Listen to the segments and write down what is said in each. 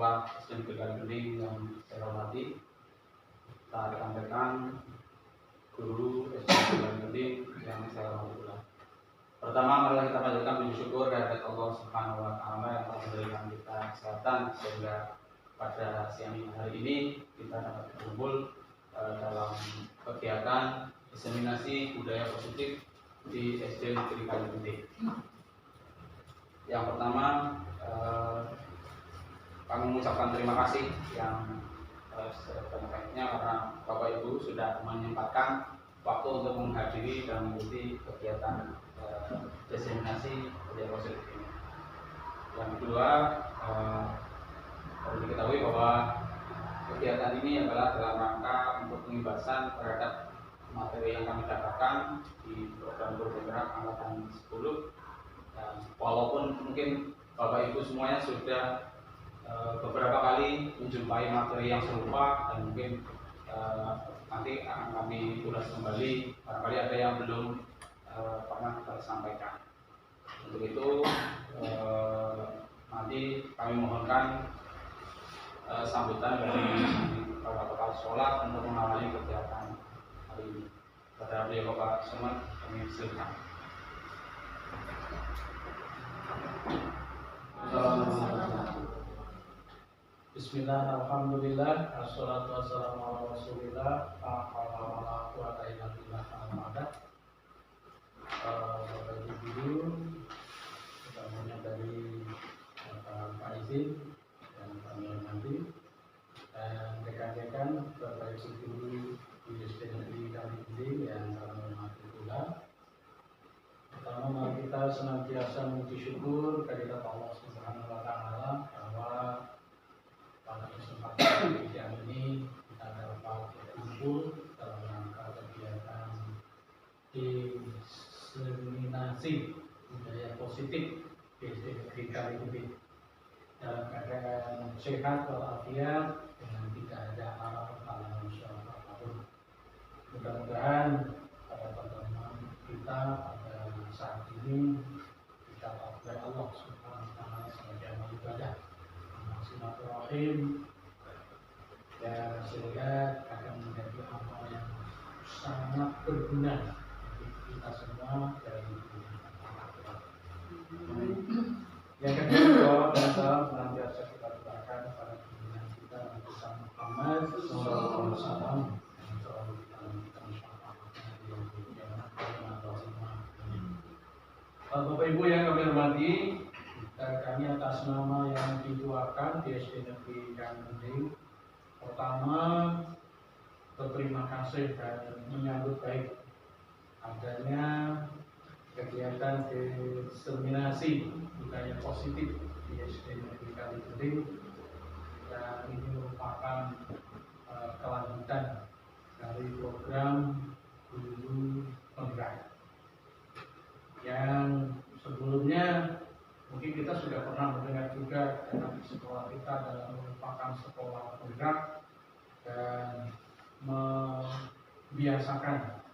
Sekolah SD Negeri Kaligending yang saya hormati, rekan-rekan guru SD Negeri Kaligending yang saya hormati pula. Pertama, marilah kita panjatkan puji syukur kehadirat Allah Subhanahu wa Ta'ala yang telah memberikan kita kesehatan sehingga pada siang hari ini kita dapat berkumpul dalam kegiatan diseminasi budaya positif di SD Negeri Kaligending. Yang pertama, kami mengucapkan terima kasih yang sebanyak-banyaknya karena Bapak Ibu sudah menyempatkan waktu untuk menghadiri dan mengikuti kegiatan diseminasi budaya positif ini. Yang kedua, perlu diketahui bahwa kegiatan ini adalah dalam rangka untuk pengimbasan terhadap materi yang kami dapatkan di program bergerak angkatan 10. Dan walaupun mungkin Bapak Ibu semuanya sudah beberapa kali menjumpai materi yang serupa dan mungkin nanti akan kami ulas kembali, barangkali ada yang belum pernah kita sampaikan. Untuk itu nanti kami mohonkan sambutan dari Bapak Sekolah untuk mengawali kegiatan hari ini. Kepada beliau Bapak Somad, kami silakan. Bismillah, alhamdulillah, assalatu wassalamu ala rasulillah, la quwwata illa billah. Bapak Ibu guru, utamanya dari Pak Izin dan kami hormati, dan rekan-rekan Bapak Ibu guru di SD Negeri Kaligending yang kami hormati pula. Pertama, mari kita senantiasa memuji syukur kehadirat Allah Subhanahu wa Ta'ala bahwa pada kesempatan siang ini kita dapat berkumpul dalam rangka kegiatan diseminasi budaya positif di SD Negeri Kaligending dalam keadaan sehat walafiat dengan tidak ada halangan usaha apapun. Mudah-mudahan pada pertemuan kita pada saat ini kita oleh Allah Subhanahu wa Ta'ala sebagai amal ibadah silaturahim dan sehingga akan menjadi amal yang sangat berguna bagi kita semua dari dunia dan akhirat. Yang kedua, dan salam senantiasa kita doakan pada pimpinan kita Nabi Muhammad sallallahu alaihi wasallam yang selalu kita minta syafaatnya di yaumul qiyamah. Bapak Ibu yang kami hormati, kami atas nama yang dituakan di SD Negeri Kaligending, pertama berterima kasih dan menyambut baik adanya kegiatan diseminasi budaya positif di SD Negeri Kaligending, dan ini merupakan kelanjutan dari program guru penggerak yang sebelumnya mungkin kita sudah pernah mendengar juga karena sekolah kita adalah merupakan sekolah penggerak dan membiasakan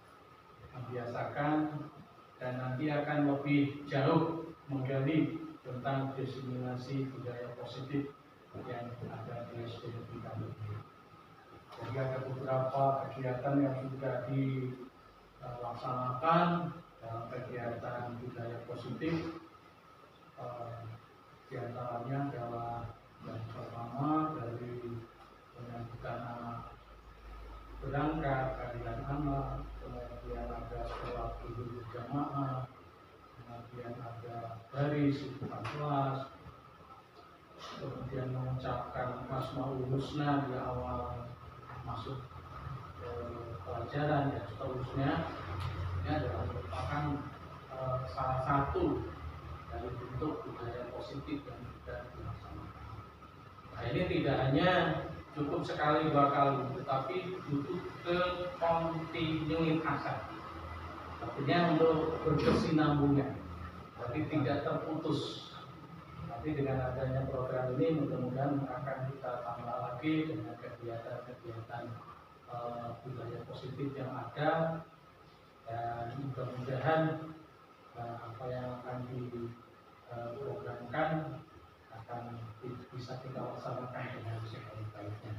dan nanti akan lebih jauh menggali tentang diseminasi budaya positif yang ada di SD Negeri Kaligending. Jadi ada beberapa kegiatan yang sudah dilaksanakan dalam kegiatan budaya positif. Di antaranya adalah yang pertama dari penyambutan anak berangkat, kehadiran anak, kemudian ada sholat idul berjamaah, kemudian ada baris bukan kelas, kemudian mengucapkan asmaul husna di awal masuk pelajaran dan seterusnya. Ini adalah merupakan salah satu dari bentuk budaya positif yang sudah dilaksanakan. Nah, ini tidak hanya cukup sekali dua kali, tetapi butuh kekontinuitasan. Artinya untuk berkesinambungan, tapi tidak terputus. Tapi dengan adanya program ini mudah-mudahan akan kita tambah lagi dengan kegiatan-kegiatan budaya positif yang ada, dan mudah-mudahan apa yang akan diprogramkan akan bisa bisa kita laksanakan dengan sebaik-baiknya.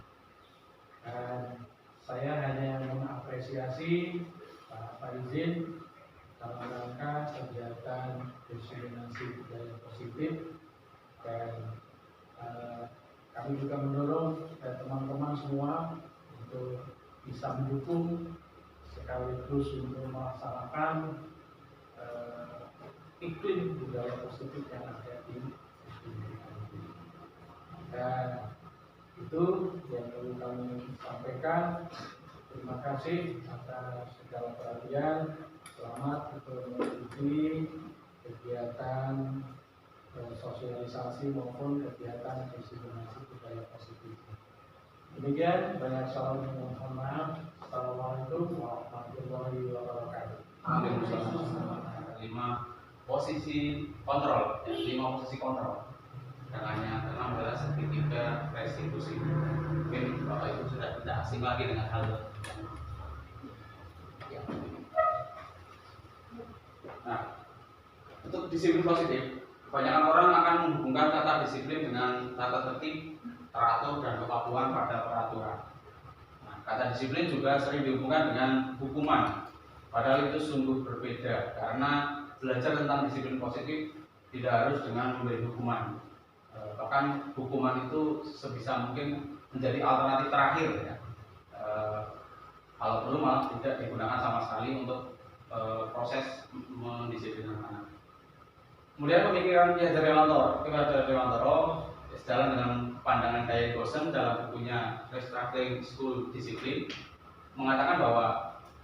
Dan saya hanya mengapresiasi Pak Izin dalam rangka kegiatan diseminasi budaya positif, dan kami juga mendorong teman-teman semua untuk bisa mendukung sekaligus untuk melaksanakan iklim budaya positif yang ada di Indonesia. Dan itu yang perlu kami sampaikan. Terima kasih atas segala perhatian. Selamat untuk mengikuti kegiatan sosialisasi maupun kegiatan diseminasi budaya positif. Demikian, banyak salam dan mohon maaf. Assalamualaikum warahmatullahi wabarakatuh. Lima posisi kontrol, 5 posisi kontrol. Dan hanya 6 adalah sertifikat restitusi. Mungkin Bapak Ibu sudah tidak asing lagi dengan hal itu. Nah, untuk disiplin positif, kebanyakan orang akan menghubungkan kata disiplin dengan tata tertib, teratur, dan kepatuhan pada peraturan. Nah, kata disiplin juga sering dihubungkan dengan hukuman. Padahal itu sungguh berbeda, karena belajar tentang disiplin positif tidak harus dengan memberi hukuman. Bahkan hukuman itu sebisa mungkin menjadi alternatif terakhir ya. Kalau perlu malah tidak digunakan sama sekali untuk proses mendisiplinkan anak. Kemudian pemikiran Ki Hajar Dewantara sejalan dengan pandangan Daya Gosen dalam bukunya Restructuring School Discipline mengatakan bahwa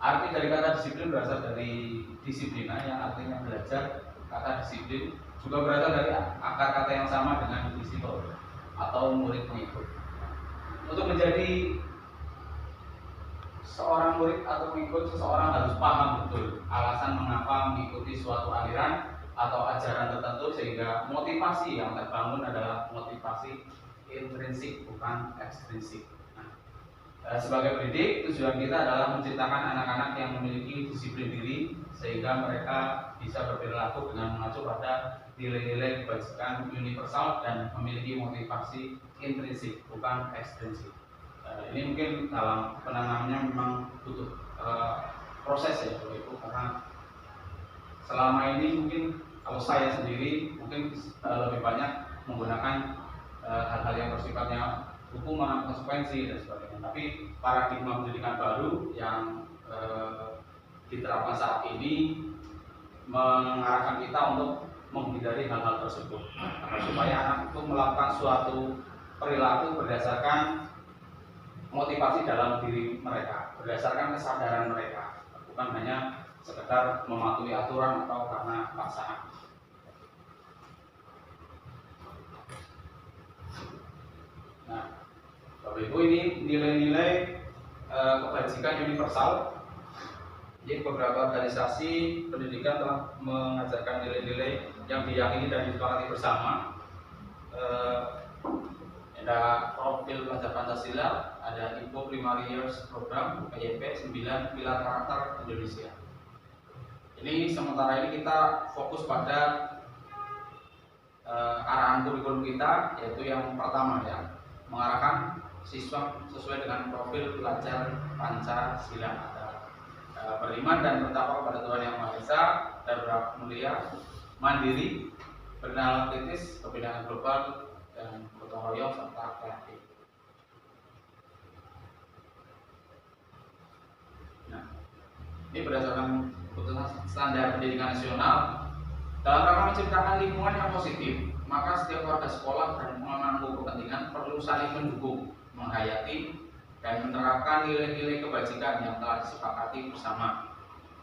arti dari kata disiplin berasal dari disiplina yang artinya belajar. Kata disiplin juga berasal dari akar kata yang sama dengan disiplin atau murid pengikut. Untuk menjadi seorang murid atau pengikut, seseorang harus paham betul alasan mengapa mengikuti suatu aliran atau ajaran tertentu, sehingga motivasi yang terbangun adalah motivasi intrinsik bukan ekstrinsik. Sebagai pendidik, tujuan kita adalah menciptakan anak-anak yang memiliki disiplin diri sehingga mereka bisa berperilaku dengan mengacu pada nilai-nilai kebajikan universal dan memiliki motivasi intrinsik bukan ekstrinsik. Ini mungkin dalam penanganannya memang butuh proses ya Bapak Ibu, karena selama ini mungkin kalau saya sendiri mungkin lebih banyak menggunakan hal-hal yang bersifatnya hukuman, konsekuensi dan sebagainya. Tapi paradigma pendidikan baru yang diterapkan saat ini mengarahkan kita untuk menghindari hal-hal tersebut, supaya anak itu melakukan suatu perilaku berdasarkan motivasi dalam diri mereka, berdasarkan kesadaran mereka, bukan hanya sekedar mematuhi aturan atau karena paksaan. Nah, Bapak Ibu, ini nilai-nilai kebajikan universal. Jadi beberapa organisasi pendidikan telah mengajarkan nilai-nilai yang diyakini dan disepakati bersama. Ada profil pelajar Pancasila, ada Info Primary Years Program PYP 9 Pilar Karakter Indonesia. Ini sementara ini kita fokus pada arahan kurikulum kita, yaitu yang pertama ya, mengarahkan siswa sesuai dengan profil pelajar Pancasila. Beriman dan bertakwa kepada Tuhan Yang Maha Esa, dan berakhlak mulia, mandiri, bernalar kritis, kebinekaan global, dan gotong royong serta kreatif. Nah, ini berdasarkan keputusan standar pendidikan nasional. Dalam rangka menciptakan lingkungan yang positif, maka setiap warga sekolah dan pemangku kepentingan perlu saling mendukung, menghayati, dan menerapkan nilai-nilai kebajikan yang telah disepakati bersama.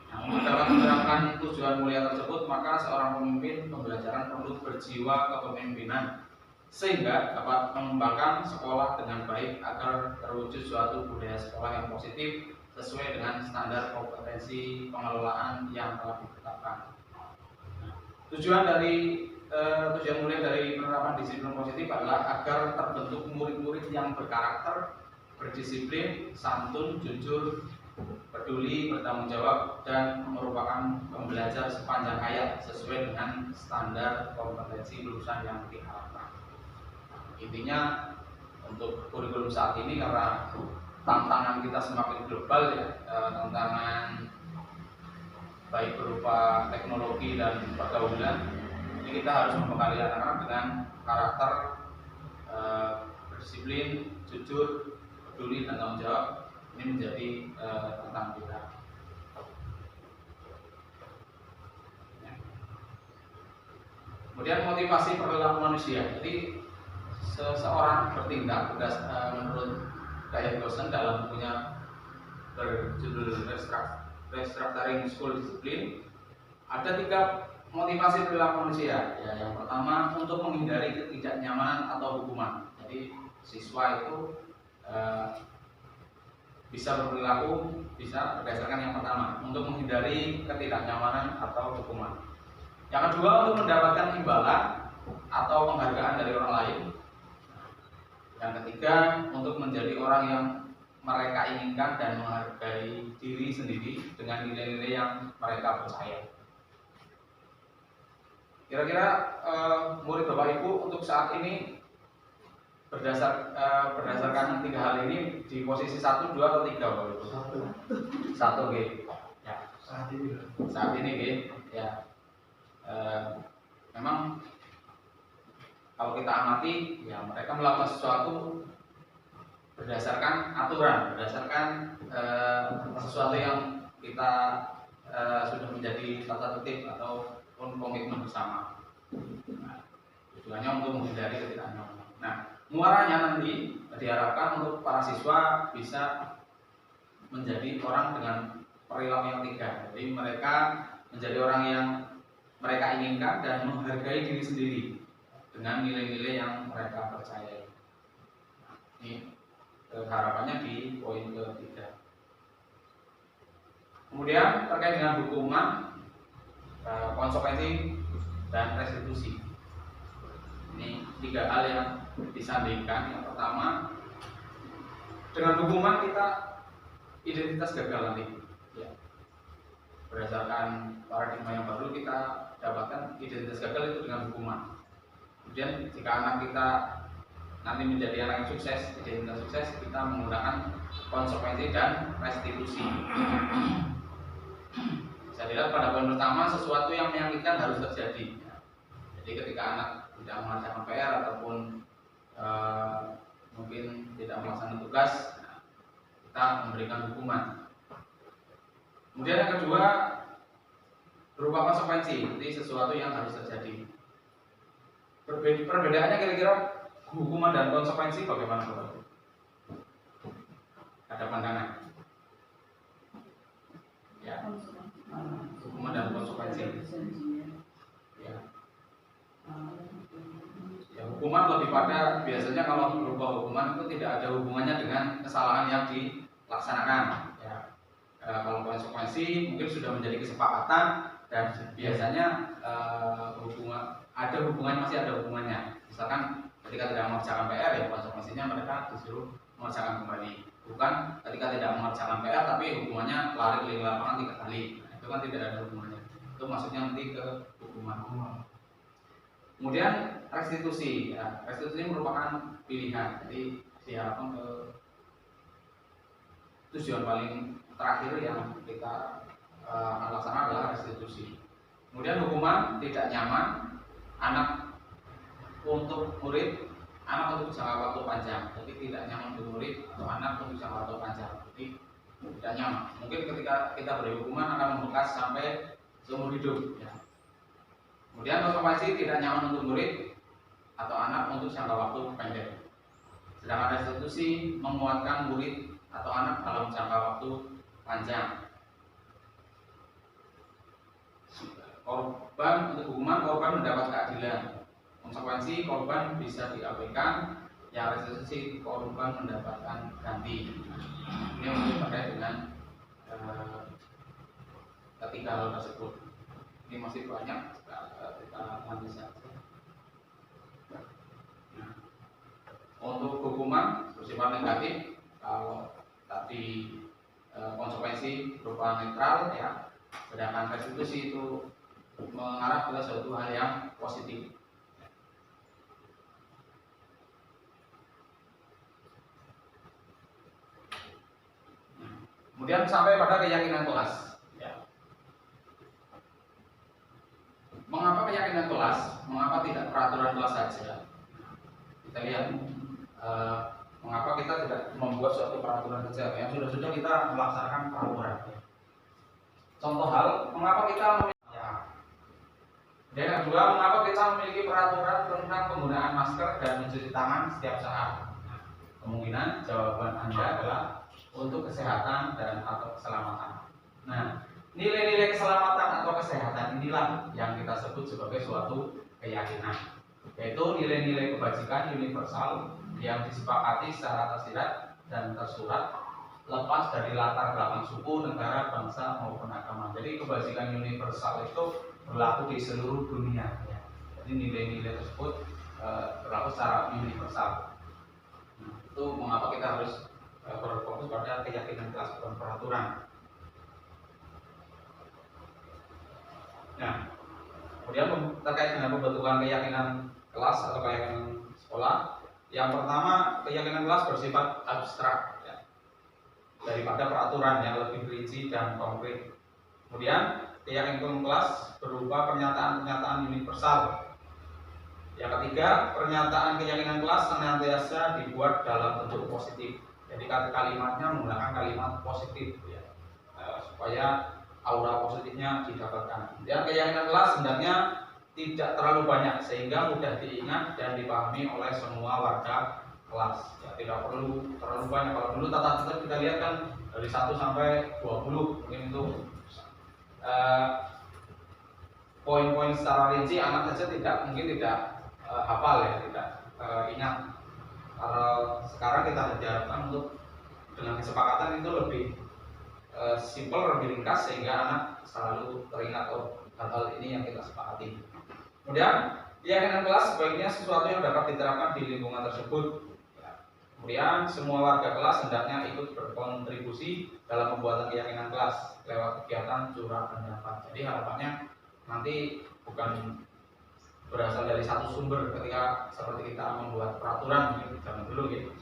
Nah, untuk dapat menerapkan tujuan mulia tersebut, maka seorang pemimpin pembelajaran perlu berjiwa kepemimpinan sehingga dapat mengembangkan sekolah dengan baik agar terwujud suatu budaya sekolah yang positif sesuai dengan standar kompetensi pengelolaan yang telah ditetapkan. Nah, tujuan mulia dari penerapan disiplin positif adalah agar terbentuk murid-murid yang berkarakter, berdisiplin, santun, jujur, peduli, bertanggung jawab, dan merupakan pembelajar sepanjang hayat sesuai dengan standar kompetensi lulusan yang diharapkan. Intinya untuk kurikulum saat ini karena tantangan kita semakin global ya, tantangan baik berupa teknologi dan pergaulan, ini kita harus membekali anak-anak dengan karakter berdisiplin, jujur, peduli dan tanggung jawab. Ini menjadi tantangan kita. Kemudian motivasi perilaku manusia. Jadi seseorang bertindak menurut Gaya Gosen dalam bukunya berjudul Restructuring School Discipline, ada 3 motivasi perilaku manusia. Ya, yang pertama untuk menghindari ketidaknyamanan atau hukuman. Jadi siswa itu bisa berperilaku bisa berdasarkan yang pertama untuk menghindari ketidaknyamanan atau hukuman. Yang kedua untuk mendapatkan imbalan atau penghargaan dari orang lain. Yang ketiga untuk menjadi orang yang mereka inginkan dan menghargai diri sendiri dengan nilai-nilai yang mereka percaya. Kira-kira murid Bapak Ibu untuk saat ini berdasarkan 3 hal ini di posisi 1, 2 atau 3 Bapak Ibu? 1 G. Ya. Saat ini G. Ya. Memang kalau kita amati ya mereka melakukan sesuatu berdasarkan aturan, berdasarkan sesuatu yang kita sudah menjadi tata tertib ataupun komitmen bersama. Nah, tujuannya untuk menghindari ketidaknyamanan. Nah, muaranya nanti diharapkan untuk para siswa bisa menjadi orang dengan perilaku yang 3. Jadi mereka menjadi orang yang mereka inginkan dan menghargai diri sendiri dengan nilai-nilai yang mereka percayai. Nah, ini harapannya di poin ke-3. Kemudian terkait dengan hukuman, konsekuensi dan restitusi. Ini 3 hal yang disandingkan. Yang pertama, dengan hukuman kita identitas gagal nanti. Ya. Berdasarkan paradigma yang baru kita dapatkan identitas gagal itu dengan hukuman. Kemudian jika anak kita nanti menjadi anak yang sukses, identitas sukses, kita menggunakan konsekuensi dan restitusi. Saya lihat pada poin pertama sesuatu yang menyakitkan harus terjadi. Jadi ketika anak tidak mengerjakan PR ataupun mungkin tidak melaksanakan tugas, kita memberikan hukuman. Kemudian yang kedua berupa konsekuensi, jadi sesuatu yang harus terjadi. Perbedaannya kira-kira hukuman dan konsekuensi bagaimana Bapak? Ada pandangan? Ya. Hukuman dan konsekuensi. Ya. Ya, hukuman lebih pada biasanya kalau berupa hukuman itu tidak ada hubungannya dengan kesalahan yang dilaksanakan. Ya. Kalau konsekuensi mungkin sudah menjadi kesepakatan dan biasanya masih ada hubungannya. Misalkan ketika tidak mengerjakan PR ya konsekuensinya mereka disuruh mengerjakan kembali. Bukan ketika tidak mengerjakan PR tapi hukumannya lari keliling lapangan 3 kali. Nah, itu kan tidak ada hubungannya. Itu maksudnya nanti ke hukuman. Kemudian restitusi. Ya, restitusi merupakan pilihan. Jadi diharapkan ke tujuan paling terakhir yang kita akan laksanakan adalah restitusi. Kemudian hukuman tidak nyaman, anak untuk murid, anak untuk jangka waktu panjang. Jadi tidak nyaman untuk murid atau anak untuk jangka waktu panjang. Jadi tidak nyaman. Mungkin ketika kita beri hukuman akan membekas sampai seumur hidup. Ya. Kemudian konsekuensi tidak nyaman untuk murid atau anak untuk jangka waktu pendek. Sedangkan restitusi menguatkan murid atau anak dalam jangka waktu panjang. Korban untuk hukuman, korban mendapat keadilan. Konsekuensi korban bisa diabaikan, yang restitusi korban mendapatkan ganti. Ini untuk terkait dengan ketiga hal tersebut. Ini masih banyak, kita nanti saja. Nah, untuk hukuman bersifat negatif, kalau tadi konsekuensi berupa netral ya, sedangkan restitusi itu mengarah ke suatu hal yang positif. Kemudian sampai pada keyakinan kelas. Ya. Mengapa keyakinan kelas? Mengapa tidak peraturan kelas saja? Kita lihat mengapa kita tidak membuat suatu peraturan saja yang sudah kita melaksanakan peraturan. Contoh hal, mengapa kita memiliki dan yang kedua, mengapa kita memiliki peraturan tentang penggunaan masker dan mencuci tangan setiap saat? Kemungkinan jawaban Anda adalah untuk kesehatan dan atau keselamatan. Nah, nilai-nilai keselamatan atau kesehatan inilah yang kita sebut sebagai suatu keyakinan, yaitu nilai-nilai kebajikan universal yang disepakati secara tersirat dan tersurat, lepas dari latar belakang suku, negara, bangsa maupun agama. Jadi kebajikan universal itu berlaku di seluruh dunia. Ya. Jadi nilai-nilai tersebut berlaku secara universal. Nah, itu mengapa kita harus berfokus pada keyakinan kelas bukan peraturan. Nah, kemudian terkait dengan pembentukan keyakinan kelas atau keyakinan sekolah, yang pertama keyakinan kelas bersifat abstrak, ya, daripada peraturan yang lebih rinci dan konkret. Kemudian keyakinan kelas berupa pernyataan-pernyataan universal. Yang ketiga, pernyataan keyakinan kelas senantiasa dibuat dalam bentuk positif. Jadi kalimatnya menggunakan kalimat positif, ya, supaya aura positifnya didapatkan. Dan keyakinan kelas sebenarnya tidak terlalu banyak sehingga mudah diingat dan dipahami oleh semua warga kelas. Ya, tidak perlu terlalu banyak. Kalau dulu tata tertib kita lihat kan dari 1 sampai 20, mungkin itu poin-poin secara rinci anak saja mungkin tidak hafal, ya, tidak ingat. Kalau sekarang kita diharapkan untuk dengan kesepakatan itu lebih simpel, lebih ringkas sehingga anak selalu teringat hal-hal ini yang kita sepakati. Kemudian keyakinan kelas sebaiknya sesuatu yang dapat diterapkan di lingkungan tersebut. Kemudian semua warga kelas hendaknya ikut berkontribusi dalam pembuatan keyakinan kelas lewat kegiatan curah pendapat. Jadi harapannya nanti bukan berasal dari satu sumber ketika seperti kita membuat peraturan zaman dulu gitu.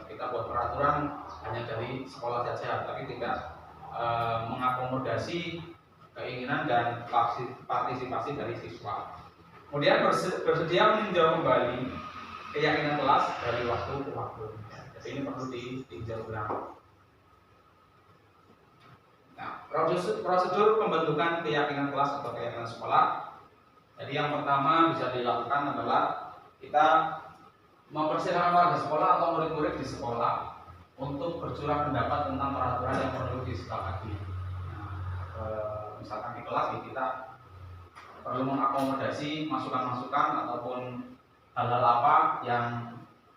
Kita buat peraturan hanya dari sekolah saja, tapi tidak mengakomodasi keinginan dan partisipasi dari siswa. Kemudian bersedia meninjau kembali keyakinan kelas dari waktu ke waktu. Jadi ini perlu ditinjau ulang. Nah, prosedur pembentukan keyakinan kelas atau keyakinan sekolah. Jadi yang pertama bisa dilakukan adalah kita mempersilahkan warga sekolah atau murid-murid di sekolah untuk bercurah pendapat tentang peraturan yang perlu disepakati. Nah, misalkan di kelas kita perlu mengakomodasi masukan-masukan ataupun hal-hal apa yang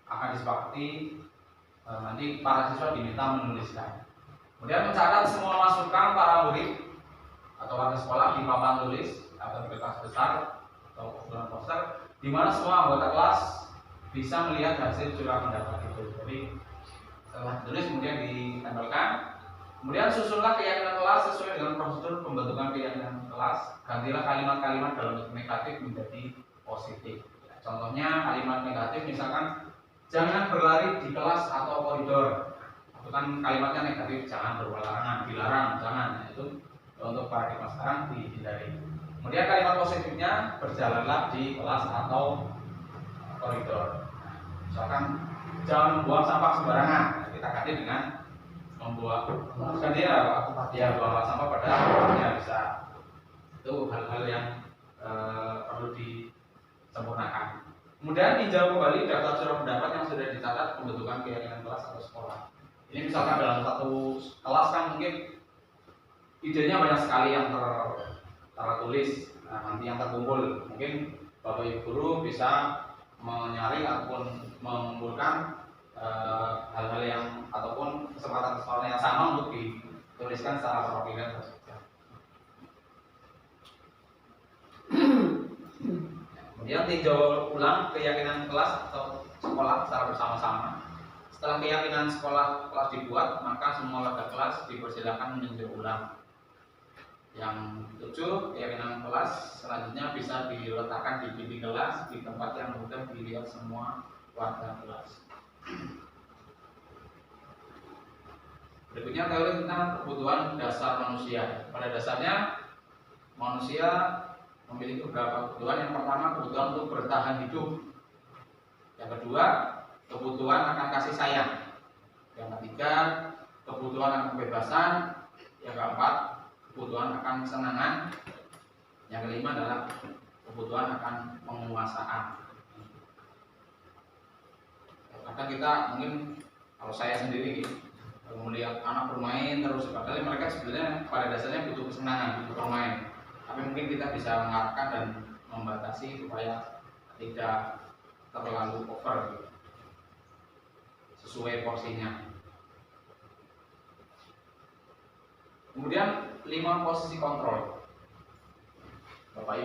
akan disepakati, nanti para siswa diminta menuliskan. Kemudian mencatat semua masukan para murid atau warga sekolah di papan tulis atau di kertas besar atau poster, di mana semua anggota kelas bisa melihat hasil curah pendapat itu. Jadi setelah ditulis kemudian ditempelkan. Kemudian susunlah keyakinan kelas sesuai dengan prosedur pembentukan keyakinan kelas. Gantilah kalimat-kalimat dalam bentuk negatif menjadi positif. Contohnya kalimat negatif misalkan jangan berlari di kelas atau koridor. Itu kan kalimatnya negatif, jangan berolahraga, dilarang, jangan. Nah, itu untuk paradigma sekarang dihindari. Kemudian kalimat positifnya berjalanlah di kelas atau koridor. Misalkan jangan membuang sampah sembarangan. Nah, kita ganti dengan membuang buang sampah pada tempatnya bisa. Itu hal-hal yang perlu disempurnakan. Kemudian tinjau kembali daftar curah pendapat yang sudah dicatat pembentukan keyakinan kelas atau sekolah. Ini misalkan dalam satu kelas kan mungkin idenya banyak sekali yang tertulis. Nah, nanti yang terkumpul mungkin Bapak Ibu guru bisa menyaring ataupun mengumpulkan hal-hal yang ataupun kesempatan yang sama untuk dituliskan secara perwakilan. Kemudian tinjau ulang keyakinan kelas atau sekolah secara bersama-sama. Setelah keyakinan sekolah kelas dibuat, maka semua warga kelas dipersilakan meninjau ulang. Yang 7, keyakinan kelas selanjutnya bisa diletakkan di dinding kelas di tempat yang mudah dilihat semua warga kelas. Berikutnya teori tentang kebutuhan dasar manusia. Pada dasarnya manusia memiliki beberapa kebutuhan. Yang pertama, kebutuhan untuk bertahan hidup. Yang kedua, kebutuhan akan kasih sayang. Yang ketiga, kebutuhan akan kebebasan. Yang keempat, kebutuhan akan kesenangan. Yang kelima adalah kebutuhan akan penguasaan. Kadang kita mungkin, kalau saya sendiri melihat anak bermain terus, padahal mereka sebenarnya pada dasarnya butuh kesenangan, butuh bermain. Tapi mungkin kita bisa mengarahkan dan membatasi supaya tidak terlalu over, sesuai porsinya. Kemudian 5 posisi kontrol. Bapak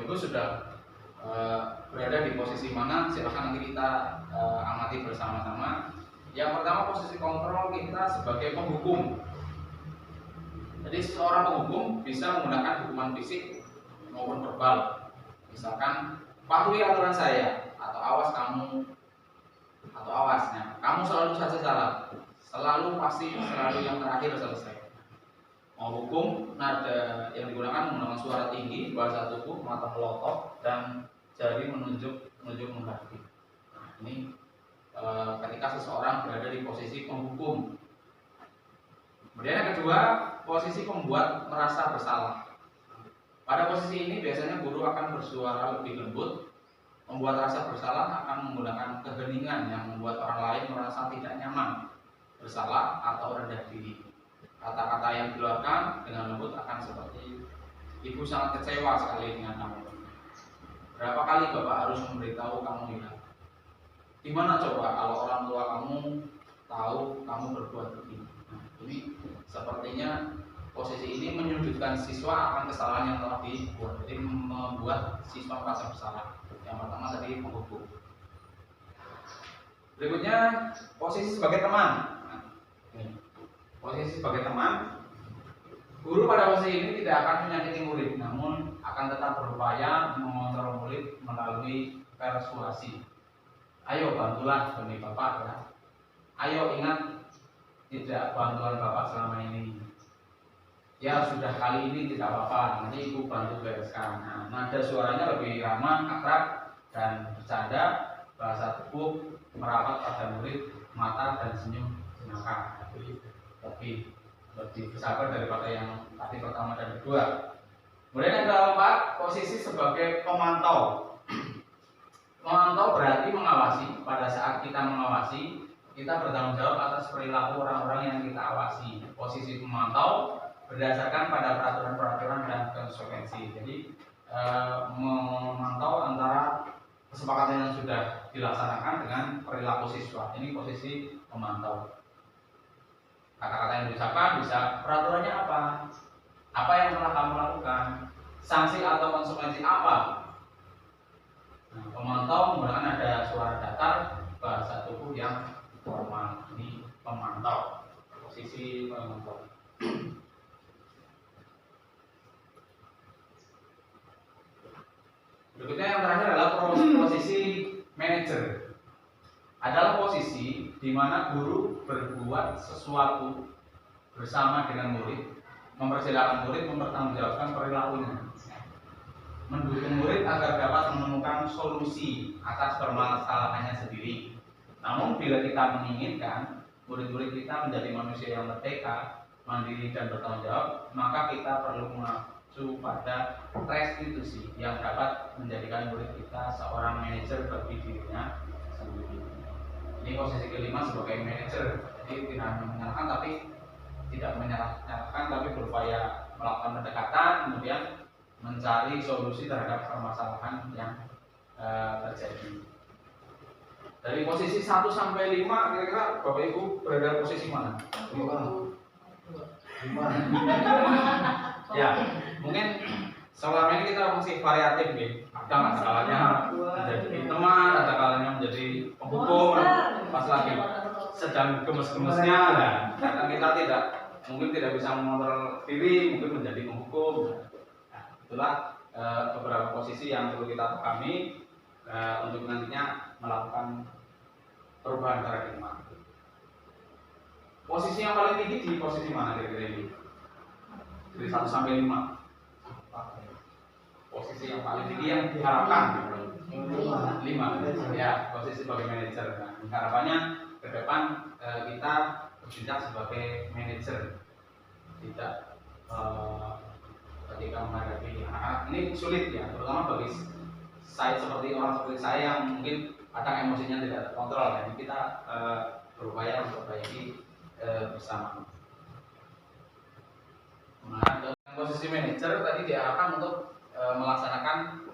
Ibu sudah berada di posisi mana? Silahkan nanti kita amati bersama-sama. Yang pertama, posisi kontrol kita sebagai penghukum. Jadi seorang penghukum bisa menggunakan hukuman fisik maupun verbal. Misalkan, patuhi aturan saya, atau awas kamu, atau awasnya, kamu selalu saja salah, selalu yang terakhir selesai. Mau hukum, nada yang digunakan menggunakan suara tinggi, bahasa tubuh, mata melotot, dan jari menunjuk mengganti. Nah, ini ketika seseorang berada di posisi penghukum. Kemudian yang kedua, posisi pembuat merasa bersalah. Pada posisi ini biasanya guru akan bersuara lebih lembut. Membuat rasa bersalah akan menggunakan keheningan yang membuat orang lain merasa tidak nyaman, bersalah, atau rendah diri. Kata-kata yang dikeluarkan dengan lembut akan seperti, ibu sangat kecewa sekali dengan kamu. Berapa kali bapak harus memberitahu kamu hilang? Gimana coba kalau orang tua kamu tahu kamu berbuat begini? Nah, ini sepertinya posisi ini menyudutkan siswa akan kesalahan yang telah dibuat. Jadi membuat siswa merasa bersalah. Yang pertama tadi penghukum. Berikutnya posisi sebagai teman. Nah, posisi sebagai teman. Guru pada posisi ini tidak akan menyakiti murid, namun akan tetap berupaya mengontrol murid melalui persuasi. Ayo bantulah demi bapak ya. Ayo ingat, tidak bantuan bapak selama ini. Ya sudah, kali ini tidak apa-apa, nanti ibu bantu bereskan. Nah, nada suaranya lebih ramah, akrab, dan bercanda. Bahasa tubuh merapat pada murid, mata dan senyum jenaka. Lebih bersabar daripada yang tadi pertama dan kedua. Kemudian yang keempat, posisi sebagai pemantau. Memantau berarti mengawasi. Pada saat kita mengawasi, kita bertanggung jawab atas perilaku orang-orang yang kita awasi. Posisi pemantau berdasarkan pada peraturan-peraturan dan konsekuensi. Jadi memantau antara kesepakatan yang sudah dilaksanakan dengan perilaku siswa. Ini posisi pemantau. Kata-kata yang diucapkan bisa peraturannya apa? Apa yang telah kamu lakukan? Sanksi atau konsekuensi apa? Nah, pemantau menggunakan ada suara datar, bahasa tubuh yang formal. Ini pemantau, posisi pemantau. Berikutnya yang terakhir adalah posisi manajer. Adalah posisi di mana guru berbuat sesuatu bersama dengan murid, mempersilahkan murid mempertanggungjawabkan perilakunya, mendukung murid agar dapat menemukan solusi atas permasalahannya sendiri. Namun bila kita menginginkan murid-murid kita menjadi manusia yang merdeka, mandiri dan bertanggung jawab, maka kita perlu mengacu pada restitusi yang dapat menjadikan murid kita seorang manajer bagi dirinya sendiri. Ini posisi kelima sebagai manajer. Jadi tidak menyalahkan tapi berupaya melakukan pendekatan, kemudian mencari solusi terhadap permasalahan yang terjadi. Dari posisi 1 sampai 5, kira-kira Bapak Ibu berada posisi mana? 5. Ya, mungkin selama ini kita masih variatif nih. Ada kalanya menjadi teman, ada kalanya menjadi penghukum, pas lagi sedang gemes-gemesnya, karena kita mungkin tidak bisa mengontrol diri, mungkin menjadi penghukum. Itulah beberapa posisi yang perlu kita pahami untuk nantinya melakukan perubahan paradigma. Posisi yang paling tinggi di posisi mana kira-kira ini? Dari 1 sampai 5. Posisi yang paling tinggi yang diharapkan 5. Ya, posisi sebagai manajer. Nah, harapannya ke depan kita bertindak sebagai manajer, tidak ketika menghadapi anak-anak ini sulit ya, terutama bagi saya seperti orang seperti saya yang mungkin kadang emosinya tidak terkontrol. Jadi kita berupaya memperbaiki bersama. Nah, posisi manajer tadi diarahkan untuk melaksanakan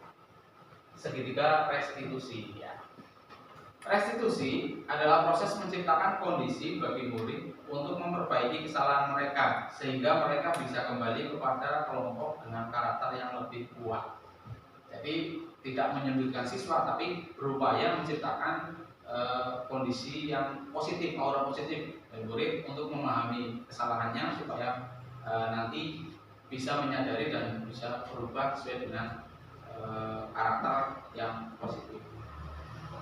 segitiga restitusi ya. Restitusi adalah proses menciptakan kondisi bagi murid untuk memperbaiki kesalahan mereka sehingga mereka bisa kembali kepada kelompok dengan karakter yang lebih kuat. Jadi tidak menyudutkan siswa tapi berupaya menciptakan kondisi yang positif, aura positif bagi murid untuk memahami kesalahannya supaya nanti bisa menyadari dan bisa berubah sesuai dengan karakter yang positif.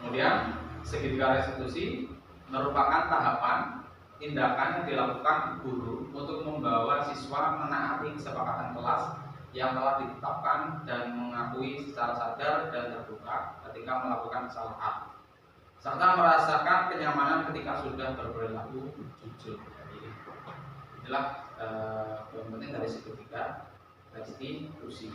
Kemudian segitiga restitusi merupakan tahapan tindakan yang dilakukan guru untuk membawa siswa menaati kesepakatan kelas yang telah ditetapkan dan mengakui secara sadar dan terbuka ketika melakukan kesalahan, serta merasakan kenyamanan ketika sudah berperilaku jujur. Jadi, inilah yang penting dari segitiga restitusi.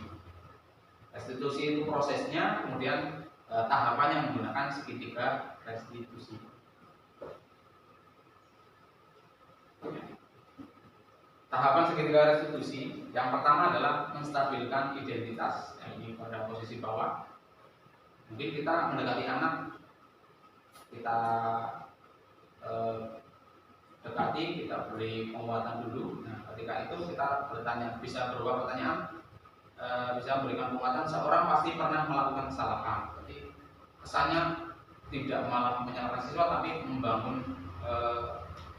Restitusi itu prosesnya, kemudian tahapan yang menggunakan segitiga restitusi. Tahapan segitiga restitusi yang pertama adalah menstabilkan identitas. Nah, ini pada posisi bawah. Mungkin kita mendekati anak, kita dekati, kita beri penguatan dulu. Nah, ketika itu kita bertanya, bisa berupa pertanyaan, bisa memberikan penguatan. Seorang pasti pernah melakukan kesalahan. Jadi kesannya tidak malah menyalahkan siswa, tapi membangun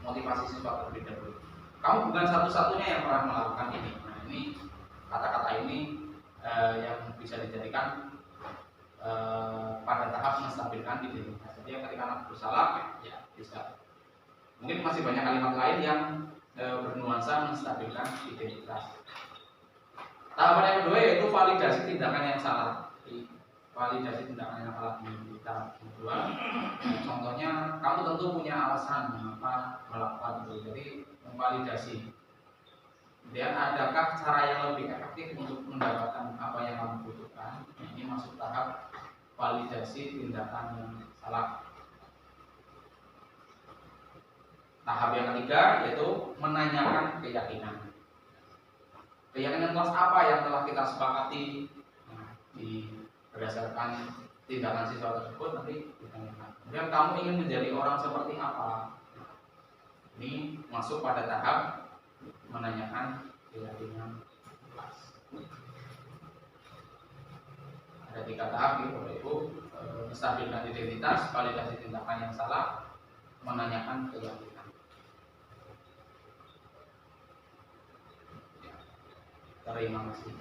motivasi siswa terlebih dahulu. Kamu bukan satu-satunya yang pernah melakukan ini. Nah, ini kata-kata ini yang bisa dijadikan pada tahap menstabilkan identitas. Jadi ketika anak bersalah, ya bisa. Mungkin masih banyak kalimat lain yang bernuansa menstabilkan identitas. Tahapan yang kedua yaitu validasi tindakan yang salah. Jadi, validasi tindakan yang salah di tahap kedua. Nah, contohnya, kamu tentu punya alasan mengapa melakukan itu. Jadi memvalidasi. Kemudian adakah cara yang lebih efektif untuk mendapatkan apa yang kamu butuhkan? Nah, ini masuk tahap validasi tindakan yang salah. Tahap yang ketiga yaitu menanyakan keyakinan. Keyakinan kelas apa yang telah kita sepakati berdasarkan tindakan siswa tersebut nanti ditanyakan. Kemudian kamu ingin menjadi orang seperti apa? Ini masuk pada tahap menanyakan keyakinan kelas. Ada 3 tahap yaitu menstabilkan identitas, validasi tindakan yang salah, menanyakan keyakinan. Terima kasih.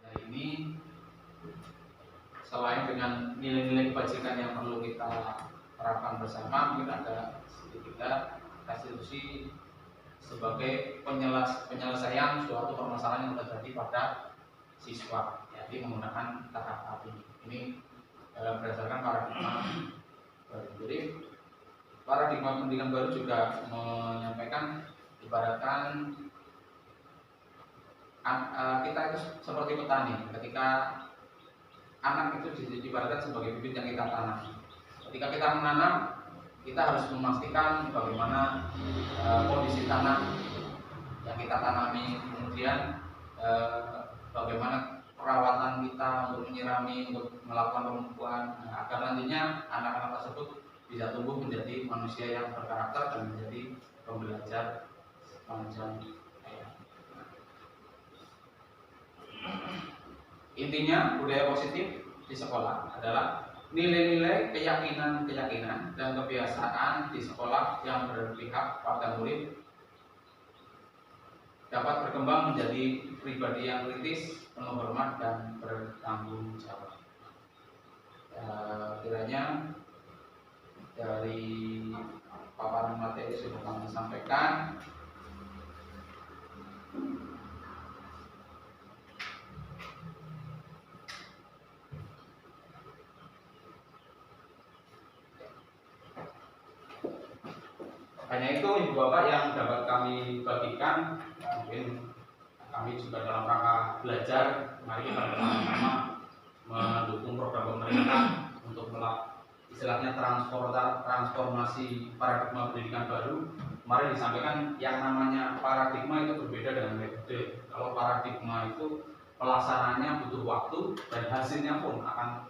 Nah, ini selain dengan nilai-nilai kebajikan yang perlu kita terapkan bersama, mungkin ada sedikit restitusi sebagai penyelesaian suatu permasalahan yang terjadi pada siswa. Jadi menggunakan tahap ini. Ini berdasarkan paradigma baru. Jadi paradigma pendidikan baru juga menyampaikan ibaratkan kita itu seperti petani. Ketika anak itu diibaratkan sebagai bibit yang kita tanam. Ketika kita menanam, kita harus memastikan bagaimana kondisi tanah yang kita tanami, kemudian bagaimana perawatan kita untuk menyirami, untuk melakukan pemupukan, agar nantinya anak-anak tersebut bisa tumbuh menjadi manusia yang berkarakter dan menjadi pembelajar sepanjang hayat. Intinya budaya positif di sekolah adalah nilai-nilai keyakinan dan kebiasaan di sekolah yang berpihak pada murid dapat berkembang menjadi pribadi yang kritis, penuh hormat dan bertanggung jawab. Kiranya dari pemaparan materi sudah kami sampaikan. Hanya itu Ibu Bapak yang dapat kami bagikan. Mungkin kami juga dalam rangka belajar, mari kita bersama-sama mendukung program pemerintah untuk istilahnya transformasi paradigma pendidikan baru. Kemarin disampaikan yang namanya paradigma itu berbeda dengan metode. Kalau paradigma itu pelaksanaannya butuh waktu dan hasilnya pun akan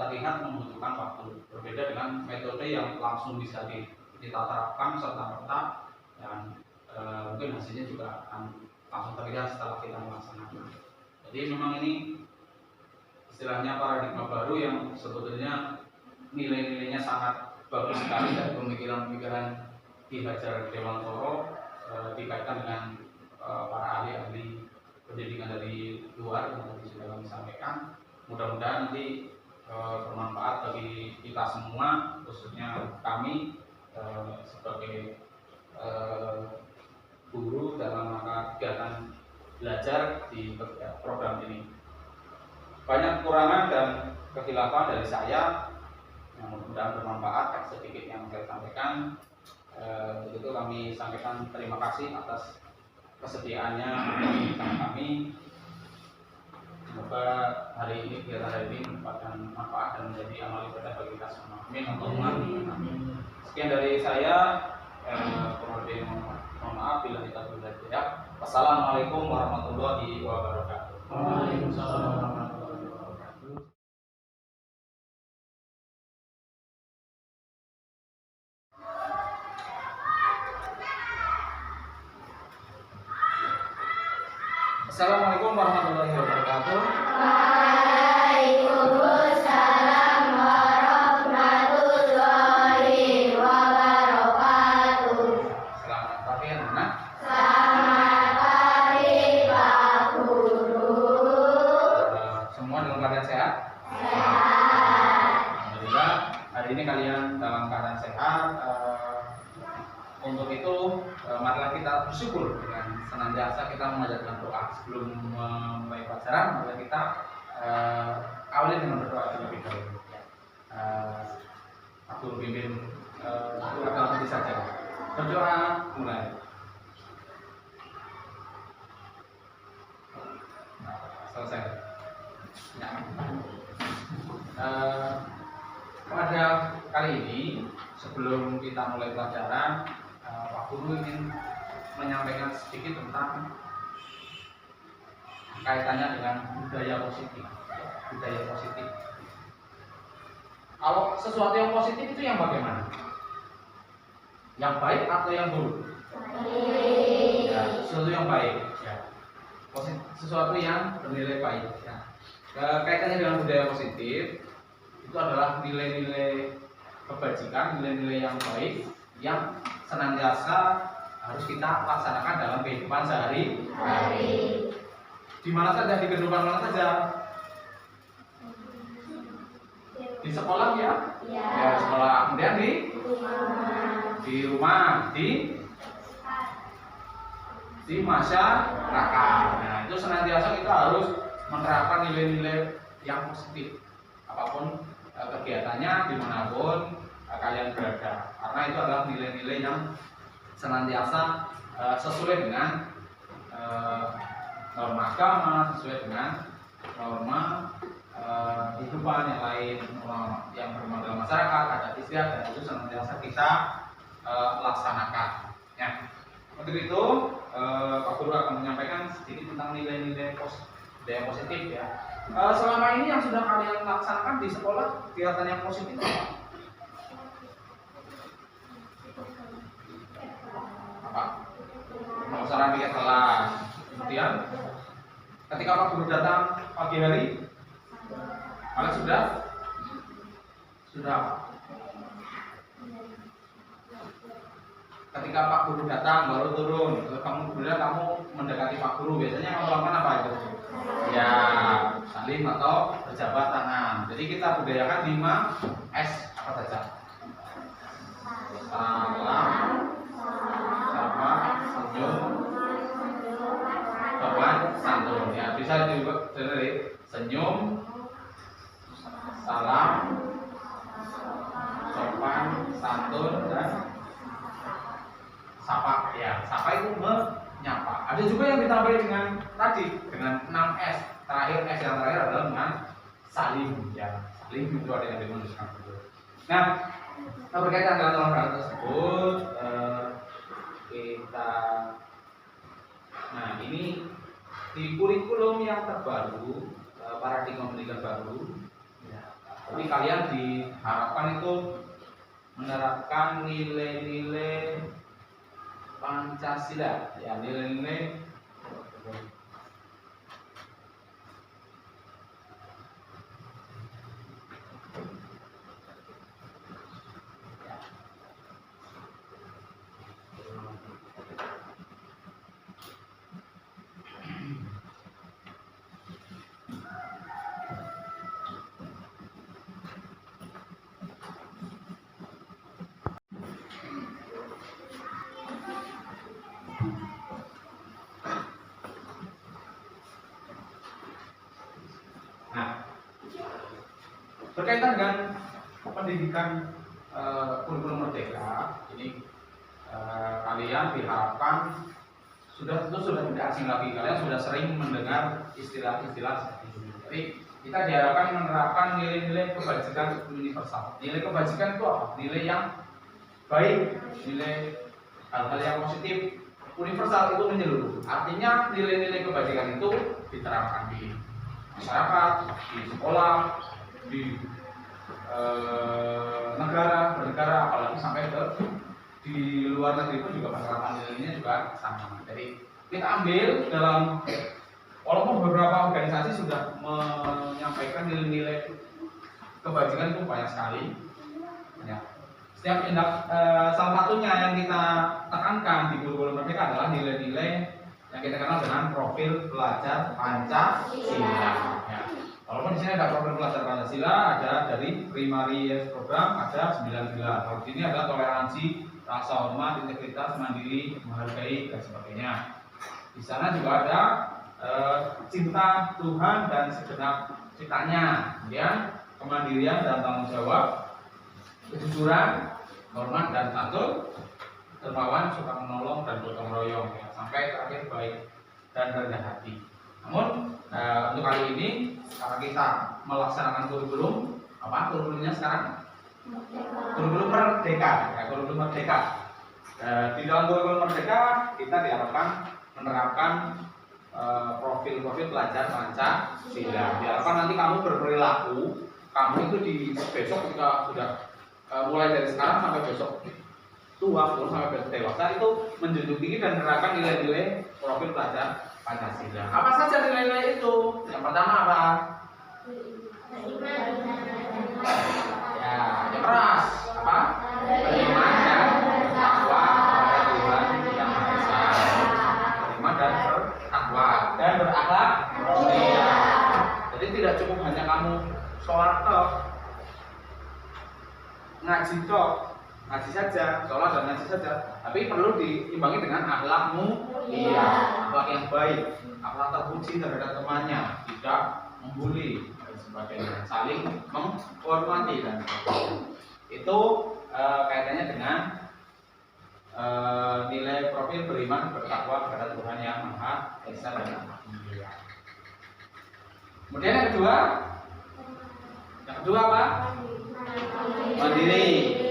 terlihat membutuhkan waktu. Berbeda dengan metode yang langsung bisa kita terapkan serta-merta dan mungkin hasilnya juga akan langsung terlihat setelah kita melaksanakan. Jadi memang ini istilahnya paradigma baru yang sebetulnya nilai-nilainya sangat bagus sekali dari pemikiran-pemikiran Ki Hajar Dewantoro dikaitkan dengan para ahli-ahli pendidikan dari luar yang tadi sudah kami sampaikan. Mudah-mudahan nanti bermanfaat bagi kita semua, khususnya kami sebagai guru dalam rangka kegiatan belajar di program ini. Banyak kekurangan dan kehilafan dari saya yang mudah-mudahan bermanfaat. Sedikit yang saya sampaikan, begitu kami sampaikan terima kasih atas kesediaannya bersama kami. Semoga hari ini kegiatan hari ini mendapatkan manfaat dan menjadi amal ibadah bagi kita semua. Amin. Amin. Sekian dari saya. Mohon maaf bila kita berhadiah. Wassalamualaikum warahmatullahi wabarakatuh. Waalaikumsalam warahmatullahi wabarakatuh. Assalamualaikum warahmatullahi wabarakatuh. Waalaikumsalam warahmatullahi wabarakatuh. Selamat pagi anak-anak. Selamat pagi Pak Guru. Semua dalam keadaan sehat? Sehat. Alhamdulillah hari ini kalian dalam keadaan sehat. Untuk itu marilah kita bersyukur dengan senantiasa kita mengajarkan doa sebelum memulai pelajaran. Mari kita awali dengan berdoa terlebih dahulu. Aku pimpin agama nanti saja. Berdoa mulai. Selesai. Ya. Pada kali ini sebelum kita mulai pelajaran, Pak Guru ingin menyampaikan sedikit tentang kaitannya dengan budaya positif. Budaya positif. Kalau sesuatu yang positif itu yang bagaimana? Yang baik atau yang buruk? Ya, sesuatu yang baik. Ya. Sesuatu yang bernilai baik. Ya. Kaitannya dengan budaya positif itu adalah nilai-nilai kebajikan, nilai-nilai yang baik yang senantiasa harus kita laksanakan dalam kehidupan sehari-hari. Di mana saja, di kehidupan mana saja? Di sekolah ya? Ya, di sekolah. Kemudian di rumah, di masyarakat. Nah, itu senantiasa kita harus menerapkan nilai-nilai yang positif. Apapun kegiatannya, dimanapun kalian berada, karena itu adalah nilai-nilai yang senantiasa sesuai dengan norma agama, sesuai dengan norma kehidupan yang lain, norma yang berkembang dalam masyarakat, adat istiadat, dan itu senantiasa kita laksanakan. Ya. Untuk itu Pak Guru akan menyampaikan sedikit tentang nilai-nilai budaya positif ya. Selama ini yang sudah kalian laksanakan di sekolah kegiatan yang positif apa? Pemasaran tiket kelas. Kemudian ketika Pak Guru datang pagi hari, kalian sudah. Ketika Pak Guru datang baru turun, kemudian kamu mendekati Pak Guru, biasanya kamu lakukan apa itu? Ya, salim atau berjabat tangan. Jadi kita budayakan 5 S apa saja? Salam, bisa juga dari senyum, salam, sopan, santun, dan sapa. Ya, sapa itu menyapa. Ada juga yang ditambah dengan tadi dengan 6S. Terakhir S yang terakhir adalah dengan salim. Ya, salim itu ada yang dimaksudkan itu. Nah, berkaitan dengan olahraga tersebut, nah ini di kurikulum yang terbaru, paradigma pendidikan baru. Jadi kalian diharapkan itu menerapkan nilai-nilai Pancasila, ya nilai-nilai berkaitan dengan pendidikan kurikulum merdeka. Ini kalian diharapkan sudah tidak asing lagi, kalian sudah sering mendengar istilah-istilah seperti ini. Jadi kita diharapkan menerapkan nilai-nilai kebajikan universal. Nilai kebajikan itu apa? Nilai yang baik, nilai hal-hal yang positif, universal itu menyeluruh. Artinya nilai-nilai kebajikan itu diterapkan di masyarakat, di sekolah, di negara, apalagi sampai ke di luar negeri pun juga penerapan nilainya juga sama. Jadi kita ambil dalam, walaupun beberapa organisasi sudah menyampaikan nilai-nilai kebajikan itu banyak sekali. Ya. Setiap salah satunya yang kita tekankan di kurikulum merdeka adalah nilai-nilai yang kita kenal dengan profil pelajar Pancasila. Ya. Walaupun di sini ada program pelajar Pancasila, ada dari primary program ada 9 pilar. Kalau di sini ada toleransi, rasa hormat, integritas, mandiri, menghargai dan sebagainya. Di sana juga ada cinta Tuhan dan segenap ciptanya, kemudian kemandirian dan tanggung jawab, kejujuran, hormat dan santun, dermawan, suka menolong dan gotong royong, ya, sampai terakhir baik dan rendah hati. Namun untuk kali ini karena kita melaksanakan kurikulum kurikulumnya sekarang kurikulum merdeka, ya, kurikulum merdeka. Di dalam kurikulum merdeka kita diharapkan menerapkan profil-profil pelajar Pancasila. Diharapkan nanti kamu berperilaku, kamu itu di besok ketika sudah mulai dari sekarang sampai besok tua pun sampai besok dewasa itu menjunjung tinggi dan menerapkan nilai-nilai profil pelajar Pancasila. Apa saja nilai-nilai itu? Yang pertama apa? Ya, yang keras. Apa? Beriman dan bertakwa kepada Tuhan yang Maha Esa. Beriman dan bertakwa dan berakhlak mulia. Jadi tidak cukup hanya kamu sholat toh, ngaji toh, ngaji saja, sholat dan ngaji saja, tapi perlu diimbangi dengan akhlak mulia, akhlak yang baik, akhlak terpuji terhadap temannya, tidak membuli dan sebagainya, saling menghormati dan sebagainya. Itu kaitannya dengan nilai profil beriman bertakwa kepada Tuhan yang Maha Esa dan Maha Mulia. Kemudian yang kedua apa? Mandiri.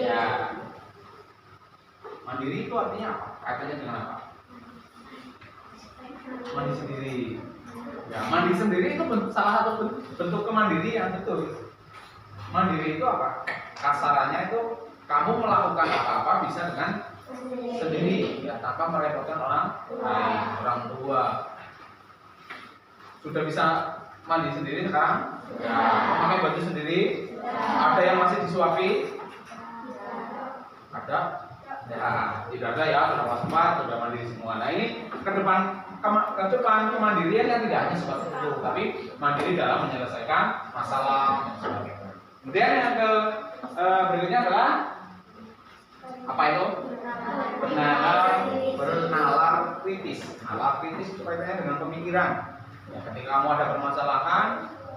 Ya. Mandiri itu artinya apa? Kaitannya dengan apa? Mandi sendiri. Ya, mandi sendiri itu salah satu bentuk kemandirian, betul. Mandiri itu apa? Kasarannya itu kamu melakukan apa-apa bisa dengan sendiri, ya, tanpa merepotkan orang lain, orang tua. Sudah bisa mandi sendiri sekarang? Ya, memakai baju sendiri? Ada yang masih disuapi? Ada? Ya, tidak ada ya, sudah pas-pas, sudah mandiri semua. Nah ini ke depan kemandirian yang tidak hanya seperti itu, tapi mandiri dalam menyelesaikan masalah dan sebagainya. Kemudian yang berikutnya adalah apa itu? Bernalar kritis. Nalar kritis itu kaitannya dengan pemikiran. Ya, ketika kamu ada permasalahan,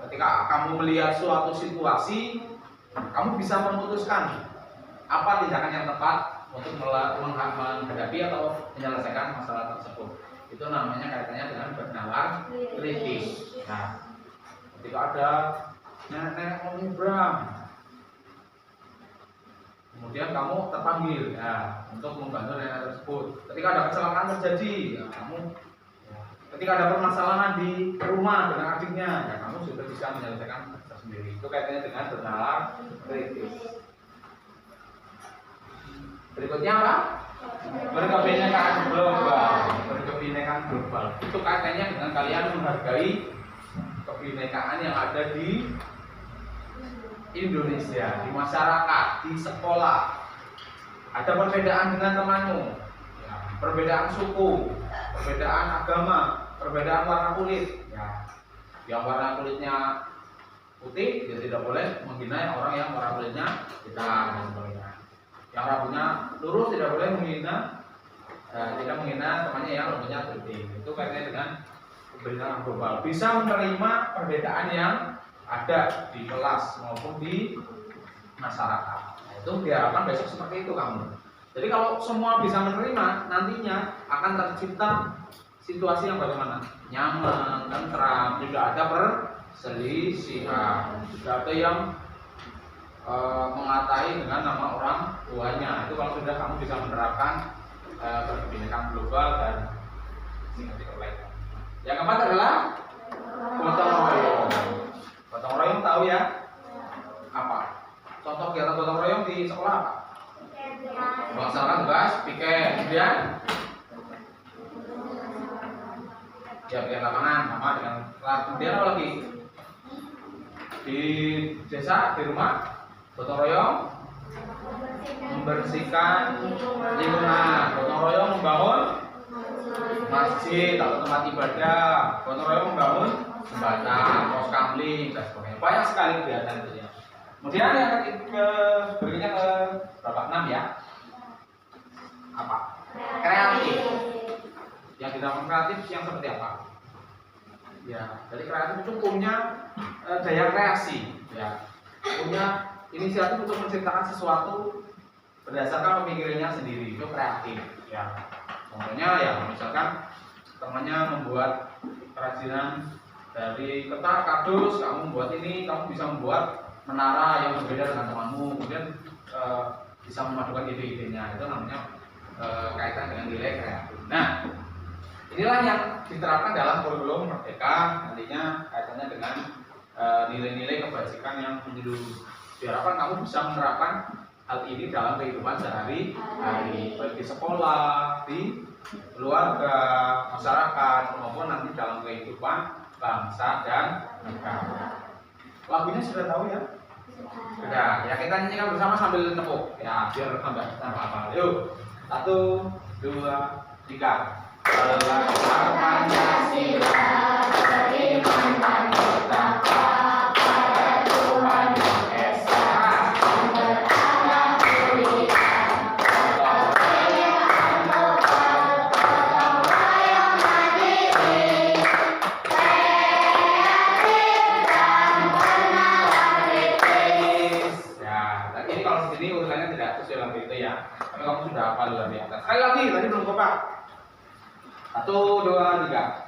ketika kamu melihat suatu situasi, kamu bisa memutuskan apa tindakan yang tepat untuk menghadapi atau menyelesaikan masalah tersebut. Itu namanya kaitannya dengan bernalar kritis. Nah, ketika ada nenek mau nyebrang, kemudian kamu terpanggil ya, untuk membantu nenek tersebut. Ketika ada kecelakaan terjadi, ya, ketika ada permasalahan di rumah dengan adiknya, ya kamu sudah bisa menyelesaikan sendiri. Itu kaitannya dengan bernalar kritis. Berikutnya apa? Berkebinekaan global. Berkebinekaan global. Itu kaitannya dengan kalian menghargai kebinekaan yang ada di Indonesia, di masyarakat, di sekolah. Ada perbedaan dengan temanmu, ya, perbedaan suku, perbedaan agama, perbedaan warna kulit. Ya. Yang warna kulitnya putih, dia tidak boleh menghina orang yang warna kulitnya hitam dan sebagainya. Yang rambutnya lurus tidak boleh menghina, tidak menghina temannya yang rambutnya keriting. Itu kaitannya dengan perbedaan global. Bisa menerima perbedaan yang ada di kelas maupun di masyarakat. Nah, itu diharapkan besok seperti itu kamu. Jadi kalau semua bisa menerima, nantinya akan tercipta situasi yang bagaimana? Nyaman, tentram, tidak ada perselisihan, tidak ada yang mengatai dengan nama orang tuanya. Itu kalau sudah kamu bisa menerapkan kebinekaan global dan tingkat kebaikan. Yang keempat adalah gotong royong. Gotong royong tahu ya? Apa? Contoh kegiatan gotong royong di sekolah apa? Melaksanakan tugas piket, kemudian ya piket lapangan sama dengan kemudian apa lagi? Di desa, di rumah gotong royong membersihkan lingkungan, gotong royong membangun masjid atau tempat ibadah, gotong royong membangun jembatan, pos kamling dan sebagainya. Banyak sekali kegiatan itu ya. Kemudian yang berikutnya ke berapa? 6 ya. Apa? Kreatif. Yang dinamakan kreatif yang seperti apa? Ya, jadi kreatif itu punya daya kreasi, ya. Punya inisiatif untuk menciptakan sesuatu berdasarkan pemikirannya sendiri. Itu kreatif, ya. Contohnya ya, misalkan temannya membuat kerajinan dari kertas kardus, kamu membuat ini, kamu bisa membuat menara yang berbeda dengan temanmu, kemudian bisa memadukan ide-idenya. Itu namanya kaitan dengan nilai kreatif. Nah, inilah yang diterapkan dalam kurikulum Merdeka, nantinya kaitannya dengan nilai-nilai kebajikan yang menyeluruh. Diharapkan kamu bisa menerapkan hal ini dalam kehidupan sehari-hari, baik di sekolah, di keluarga, masyarakat, maupun nanti dalam kehidupan bangsa dan negara. Lagunya sudah tahu ya? Sudah. Ya kita nyanyikan bersama sambil tepuk. Ya biar tambah apa? Yuk. 1, 2, 3. Pancasila beriman dan bertakwa pada Tuhan Yang Esa dan berakhlak mulia. Gotong royong global, gotong royong mandiri, kreatif dan bernalar kritis. Ya, tadi ini kalau segini urusannya tidak sesuai lagu itu ya. Tapi kamu sudah hafal luar biasa. Sekali lagi, tadi belum kompak. 1, 2, 3.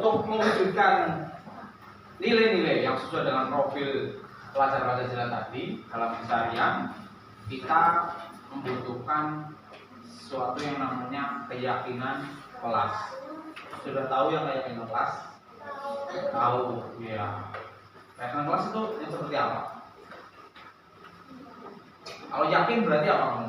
Untuk mewujudkan nilai-nilai yang sesuai dengan profil pelajar Pancasila tadi dalam keseharian, kita membutuhkan sesuatu yang namanya keyakinan kelas. Sudah tahu yang keyakinan kelas? Tahu, ya. Keyakinan kelas itu yang seperti apa? Kalau yakin berarti apa kamu?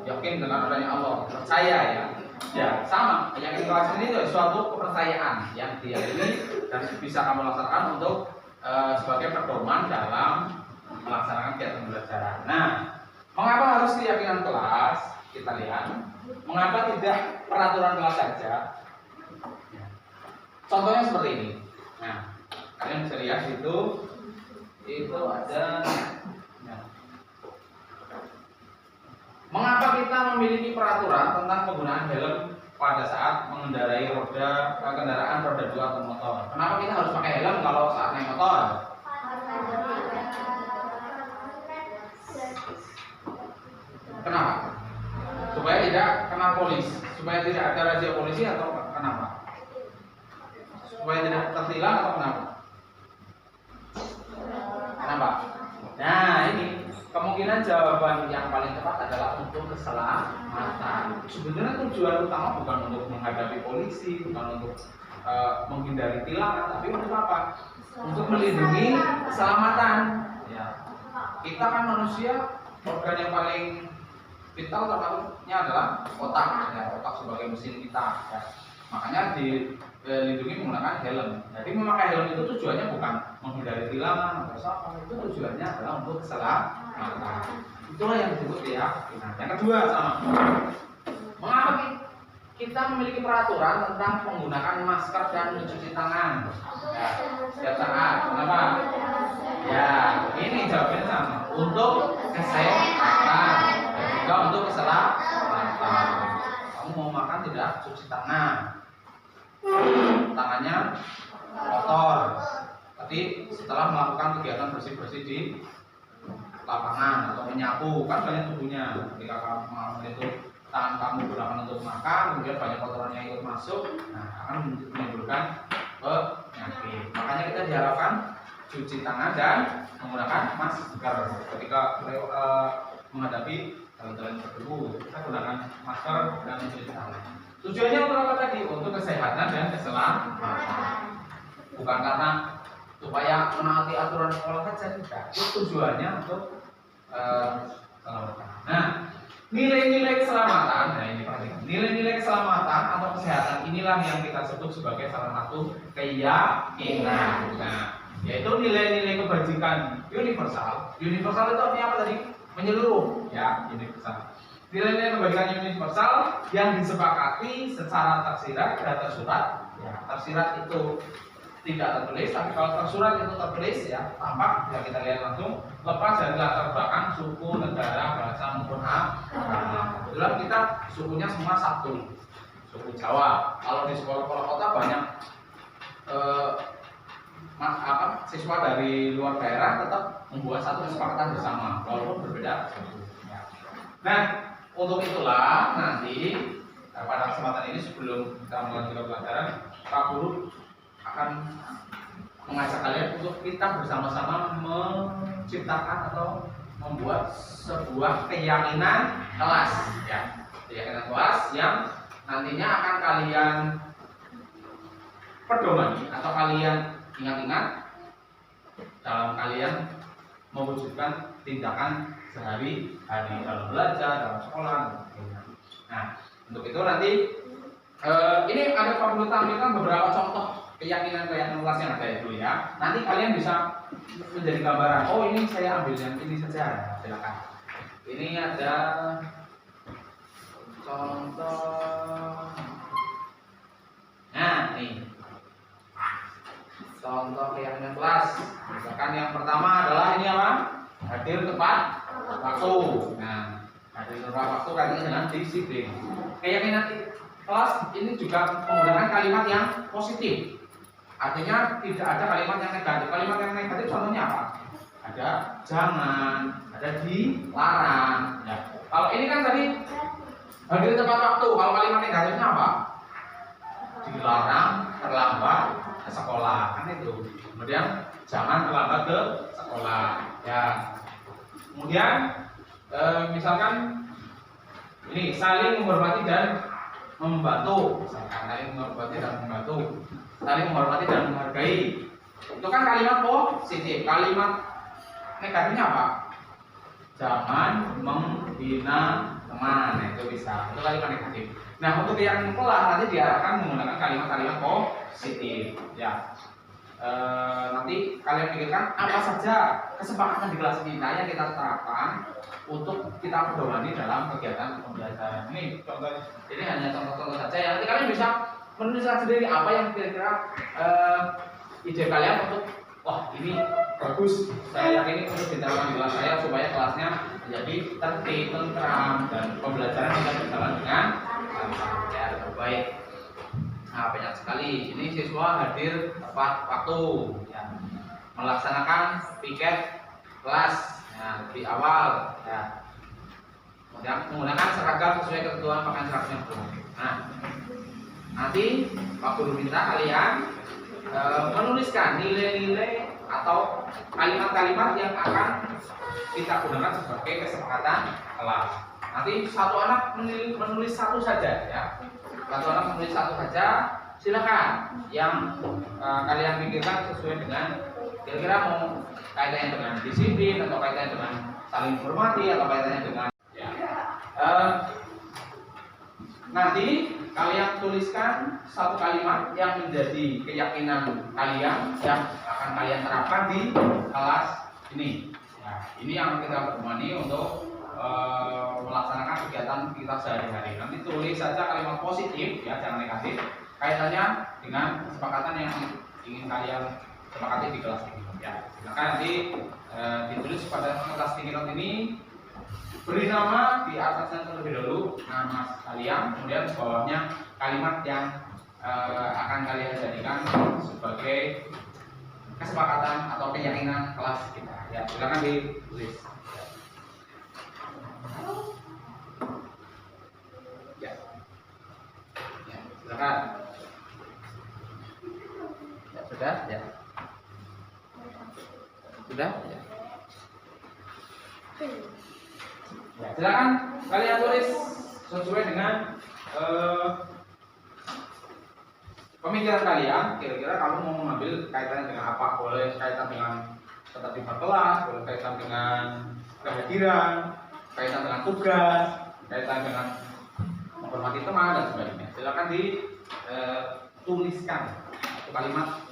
Yakin dengan adanya Allah, percaya ya. Ya, sama. Yakin kelas ini itu suatu kepercayaan yang diyakini dan bisa kamu laksanakan untuk sebagai pedoman dalam melaksanakan kegiatan belajar. Nah, mengapa harus keyakinan kelas? Kita lihat. Mengapa tidak peraturan kelas saja? Contohnya seperti ini. Nah, kalian bisa lihat itu ada. Nah, mengapa kita memiliki peraturan tentang penggunaan helm pada saat mengendarai kendaraan roda 2 atau motor? Kenapa kita harus pakai helm kalau saat naik motor? Kenapa? Supaya tidak kena polisi, supaya tidak ada razia polisi atau kenapa? Supaya tidak tertilang atau kenapa? Kenapa? Nah, ini kemungkinan jawaban yang paling tepat adalah untuk keselamatan. Sebenarnya tujuan utama bukan untuk menghadapi polisi, bukan untuk menghindari tilangan, tapi untuk apa? Untuk melindungi keselamatan. Ya. Kita kan manusia, organ yang paling vital termasuknya adalah otak, ya, otak sebagai mesin kita. Ya. Makanya dilindungi menggunakan helm. Jadi memakai helm itu tujuannya bukan menghindari tilangan atau apa, itu tujuannya adalah untuk keselamatan. Itulah yang disebut keyakinan. Yang kedua sama. Mengapa kita memiliki peraturan tentang penggunaan masker dan mencuci tangan? Ya, setiap saat. Kenapa? Ya, ini jawabannya sama. Untuk kesehatan dan juga untuk keselamatan. Kamu mau makan tidak cuci tangan, tangannya kotor. Tapi setelah melakukan kegiatan bersih-bersih di lapangan atau menyapu, kan banyak tubuhnya. Ketika kamu itu tangan kamu gunakan untuk makan, kemudian banyak kotoran yang ikut masuk, nah akan menimbulkan penyakit. Makanya kita diharapkan cuci tangan dan menggunakan masker ketika menghadapi jalan-jalan berdebu. Kita gunakan masker dan mencuci tangan. Tujuannya untuk apa tadi? Untuk kesehatan dan keselamatan. Bukan karena supaya menaati aturan sekolah saja, tidak. Itu tujuannya untuk keselamatan. Nah, nilai-nilai keselamatan, nah ini penting. Nilai-nilai keselamatan atau kesehatan inilah yang kita sebut sebagai salah satu keyakinan. Nah, yaitu nilai-nilai kebajikan universal. Universal itu artinya apa tadi? Menyeluruh, ya, universal. Nilai-nilai kebajikan universal yang disepakati secara tersirat dan tersurat. Ya, tersirat itu tidak tertulis, tapi kalau tersurat itu tertulis, ya, tampak. Ya, kita lihat langsung. Lepas dari latar belakang suku, negara, bahasa maupun agama. Kebetulan kita sukunya semua satu, suku Jawa. Kalau di sekolah-sekolah kota banyak siswa dari luar daerah tetap membuat satu kesepakatan bersama, walaupun berbeda. Nah, untuk itulah nanti pada kesempatan ini sebelum kita melanjutkan pelajaran, Pak Guru akan mengajak kalian untuk kita bersama-sama menciptakan atau membuat sebuah keyakinan kelas, ya, keyakinan kelas yang nantinya akan kalian pedomani atau kalian ingat-ingat dalam kalian mewujudkan tindakan sehari-hari dalam belajar, dalam sekolah, dan sebagainya. Nah, untuk itu nanti ini ada Pak Guru tampilkan beberapa contoh keyakinan kelas yang ada itu, ya. Nanti kalian bisa menjadi gambaran. Oh, ini saya ambil yang ini saja, silakan. Ini ada contoh. Nah, nih contoh keyakinan kelas. Misalkan yang pertama adalah ini apa? Hadir tepat waktu. Nah, hadir tepat waktu kaitannya dengan disiplin. Keyakinan kelas ini juga menggunakan kalimat yang positif. Artinya tidak ada kalimat yang negatif. Kalimat yang negatif contohnya apa? Ada jangan, ada dilarang. Ya. Kalau ini kan tadi hadir tepat waktu. Kalau kalimat negatifnya apa? Dilarang, terlambat ke sekolah, kan itu. Kemudian jangan terlambat ke sekolah. Ya. Kemudian misalkan ini saling menghormati dan membantu. Misalkan saling menghormati dan membantu, saling menghormati dan menghargai. Itu kan kalimat positif. Kalimat negatifnya apa? Jangan menghina teman. Nah, itu bisa. Itu kalimat negatif. Nah, untuk yang kelas nanti diarahkan menggunakan kalimat-kalimat positif. Ya. Nanti kalian pikirkan apa saja kesepakatan di kelas kita yang kita terapkan untuk kita pedomani dalam kegiatan pembelajaran ini. Contoh, ini hanya contoh-contoh saja. Ya, nanti kalian bisa menuliskan sendiri apa yang kira-kira ide kalian untuk wah ini bagus. Saya yakin ini untuk diterapkan di kelas saya supaya kelasnya menjadi tertib, tentram dan pembelajaran kita berjalan dengan ya baik. Nah, banyak sekali. Ini siswa hadir tepat waktu, ya. Melaksanakan piket kelas ya, di awal, ya. Kemudian menggunakan seragam sesuai ketentuan pakaian seragam. Nah, nanti Pak Guru minta kalian menuliskan nilai-nilai atau kalimat-kalimat yang akan kita gunakan sebagai kesepakatan kelas. Nanti satu anak menulis satu saja, ya. Satu anak menulis satu saja, silakan. Yang kalian pikirkan sesuai dengan kira-kira mau kaitannya dengan disiplin atau kaitannya dengan saling hormati atau kaitannya dengan ya. Nanti kalian tuliskan satu kalimat yang menjadi keyakinan kalian yang akan kalian terapkan di kelas ini. Ya, ini yang kita bertemani untuk melaksanakan kegiatan kita sehari-hari. Nanti tulis saja kalimat positif, ya, jangan negatif. Kaitannya dengan kesepakatan yang ingin kalian sepakati di kelas ini. Ya, silakan nanti ditulis pada kertas sticky note ini. Beri nama di atasnya terlebih dahulu nama kalian, kemudian di bawahnya kalimat yang akan kalian jadikan sebagai kesepakatan atau keyakinan kelas kita. Ya, silakan ditulis. Ya, silakan. Ya, sudah, ya. Sudah, ya. Ya, silakan kalian tulis sesuai dengan pemikiran kalian. Kira-kira kamu mau mengambil kaitannya dengan apa? Boleh kaitan dengan ketertiban kelas, boleh kaitan dengan kehadiran, kaitan dengan tugas, kaitan dengan menghormati teman dan sebagainya. Silakan dituliskan satu kalimat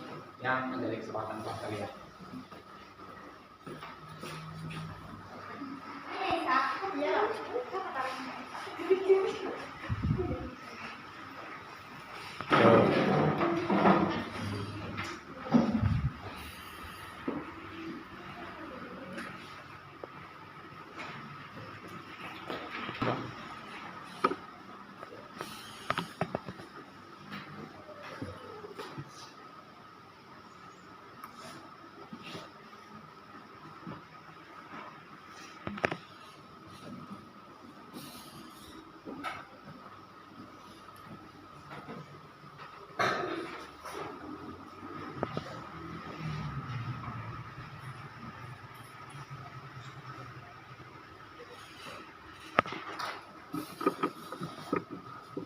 yang menjadi kesepakatan kelas kalian.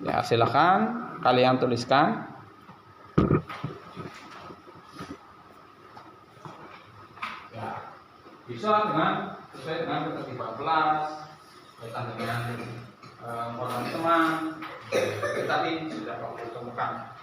Ya, silakan kalian tuliskan. Ya, bisa dengan sesuai dengan ketertiban kelas, kaitan dengan menghormati teman. Tadi sudah aku temukan.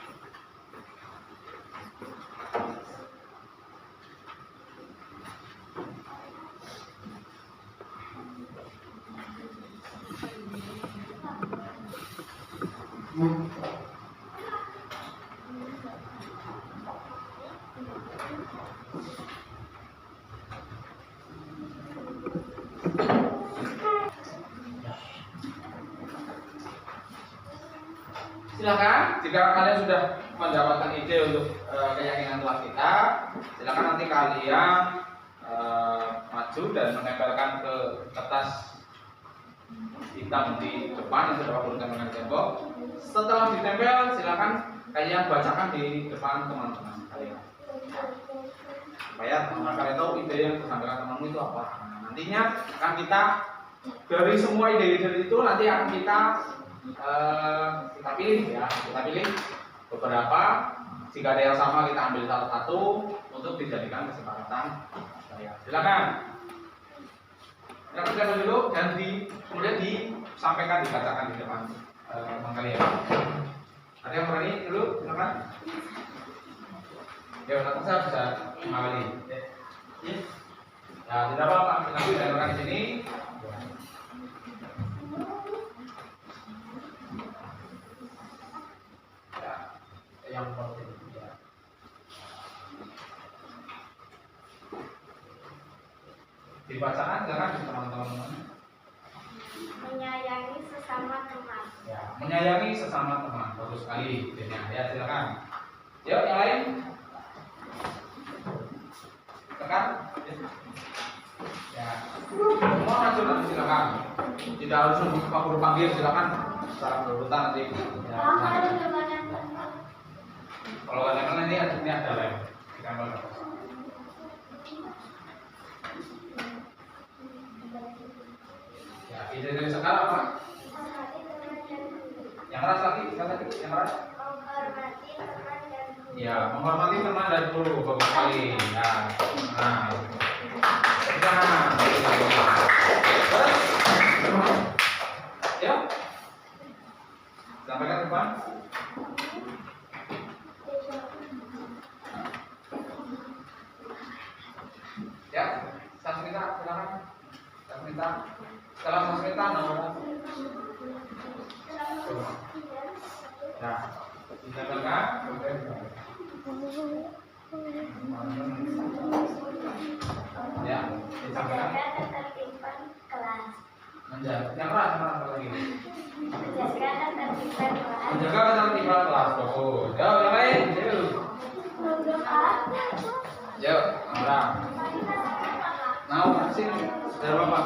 Silakan, jika kalian sudah mendapatkan ide untuk keyakinan kelas kita, silakan nanti kalian maju dan menempelkan ke kertas hitam di depan yang sudah aku dengan tembok. Setelah ditempel, silakan kalian bacakan di depan teman-teman kalian. Supaya teman-teman kalian tahu ide yang disampaikan temanmu itu apa. Nah, nantinya akan kita dari semua ide-ide itu nanti akan kita pilih, ya, kita pilih beberapa. Jika ada yang sama kita ambil satu-satu untuk dijadikan kesepakatan saya. Silakan. Kita dulu dan kemudian disampaikan, dibacakan di depan teman kalian. Ada yang berani dulu? Silakan. Ya, nanti saya bisa mengawali. Ya, tidak apa-apa. Kita bisa di sini. Ya, yang penting. Ya. Dibacakan jangan teman-teman. Menyayangi sesama teman. Ya, menyayangi sesama teman. Bagus sekali. Ya, silakan. Yuk, yang lain. Tekan. Ya. Semua maju nanti silakan. Tidak harus nunggu panggil, silakan. Secara berurutan nanti. Ya, kalau kadang-kadang ini ada lem. Kita ambil. Ya, ide dari sekarang apa? Yang keras lagi, yang keras. Menghormati teman dan guru. Ya, menghormati teman dan guru, bagus sekali. Ya, nah, terus, ya, sampaikan ke depan. Ya, Sasmita, silakan. Sasmita, salam Sasmita, nomor. Ya, ditempelkan. Ya, disampaikan. Menjaga ketertiban kelas. Menjaga, yang keras lagi. Menjaga ketertiban kelas. Menjaga ketertiban kelas. Bagus. Yuk, yang lain. Yuk, orang. Nah, sini. Dari Bapak.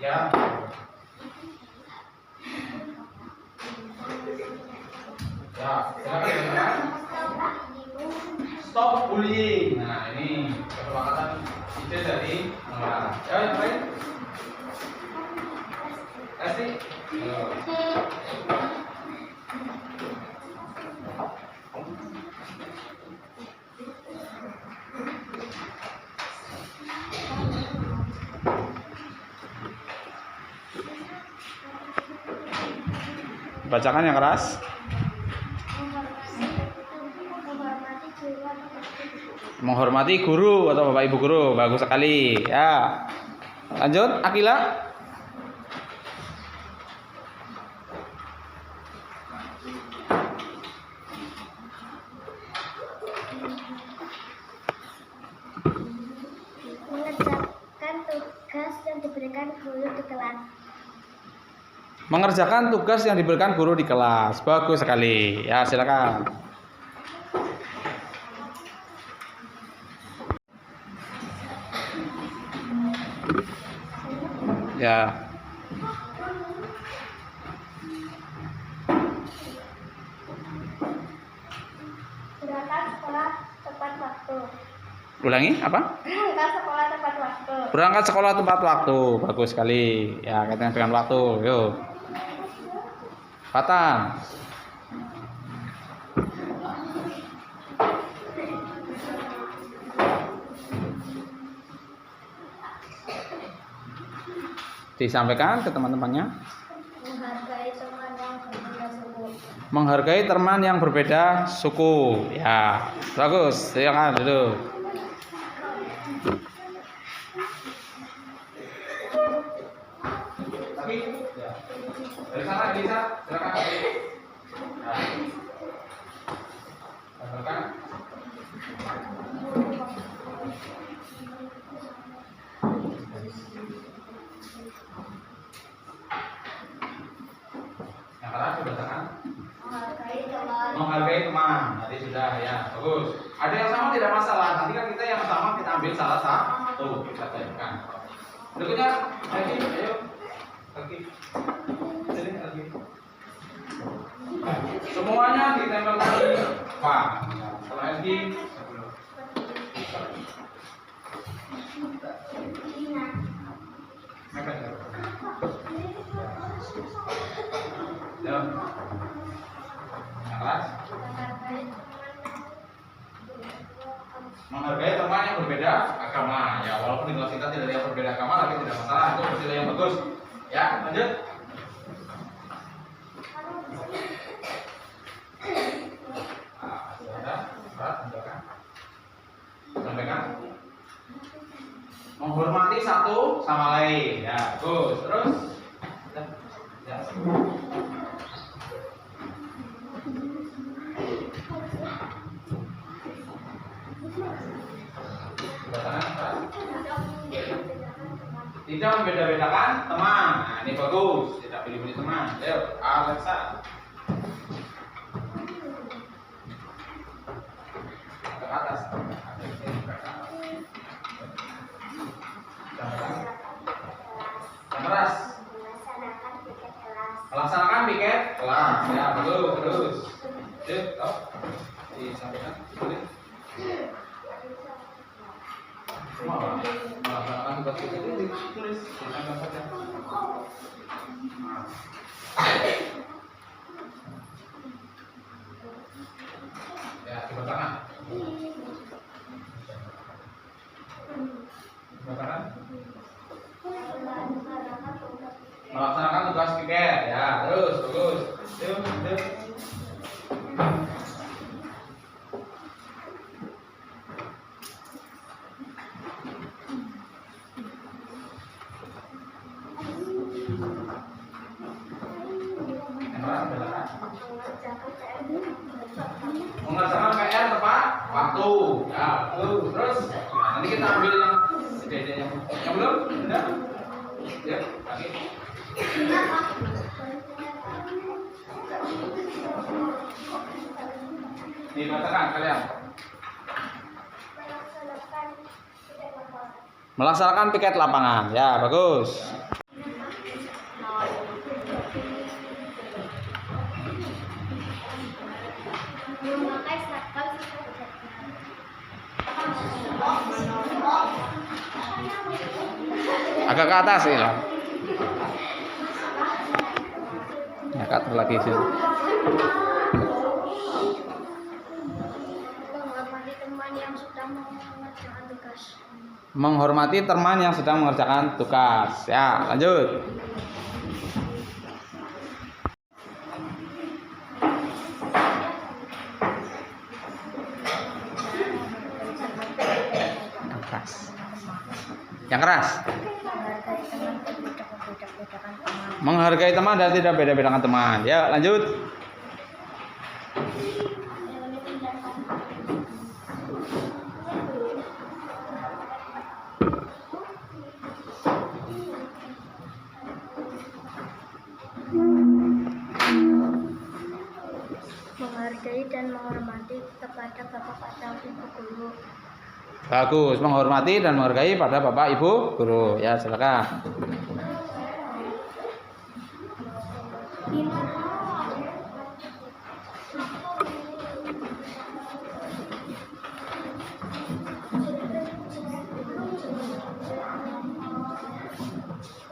Ya. Ya, silakan teman-teman. Stop bullying. Nah, ini kesepakatan ide dari Nora. Ya, yang lain. Kasih. Bacakan yang keras. Menghormati guru atau bapak ibu guru, bagus sekali. Ya, lanjut, Akila. Mengerjakan tugas yang diberikan guru di kelas. Mengerjakan tugas yang diberikan guru di kelas, bagus sekali. Ya, silakan. Ya. Berangkat sekolah tepat waktu. Ulangi apa? Berangkat sekolah tepat waktu. Berangkat sekolah tepat waktu, bagus sekali. Ya, kaitannya dengan waktu. Yuk. Fatan. Disampaikan ke teman-temannya. Menghargai teman yang berbeda suku. Menghargai teman yang berbeda suku. Ya, bagus. Silakan dulu. Tapi, ya. Dari sana bisa, silakan. Ya. Silakan. Yang keras sudah tangan. Menghargai teman. Menghargai teman. Tadi sudah ya, bagus. Ada yang sama tidak masalah. Nanti kan kita yang sama kita ambil salah satu kita jadikan. Berikutnya lagi, ayo lagi. Sini lagi. Semuanya ditempelkan di Pak. Kalau lagi Mepet ya. Ya. Yang keras. Menghargai teman yang berbeda agama. Ya, walaupun di kelas kita tidak ada yang berbeda agama, tapi tidak masalah. Itu nilai yang bagus. Ya, lanjut. Sampaikan. Menghormati satu sama lain. Ya, bagus. Terus. Ya. Tidak membeda-bedakan teman. Nah, ini bagus. Tidak pilih-pilih teman. Ayo, Alexa. Ke atas. Yang keras. Melaksanakan piket kelas. Ya, bagus. Terus. Yuk, stop. Disampaikan. Melaksanakan tugas piket itu ditulis. Disampaikan saja. Ya, coba tangan. Coba tangan. Melaksanakan tugas piket. Ya, terus, bagus. Yuk, yuk. Mengerjakan PR tepat waktu. Ya, terus nanti kita ambil yang belum, udah. Ya, lagi. Dibacakan kalian. Melaksanakan piket lapangan. Ya, bagus. Agak ke atas ya. Ya, ke atas lagi sih. Menghormati teman yang sedang mengerjakan tugas. Ya, lanjut. Yang keras. Menghargai teman dan tidak beda-bedakan teman. Ya, lanjut. Menghargai dan menghormati kepada bapak atau ibu guru. Bagus, menghormati dan menghargai pada bapak ibu guru. Ya, silakan.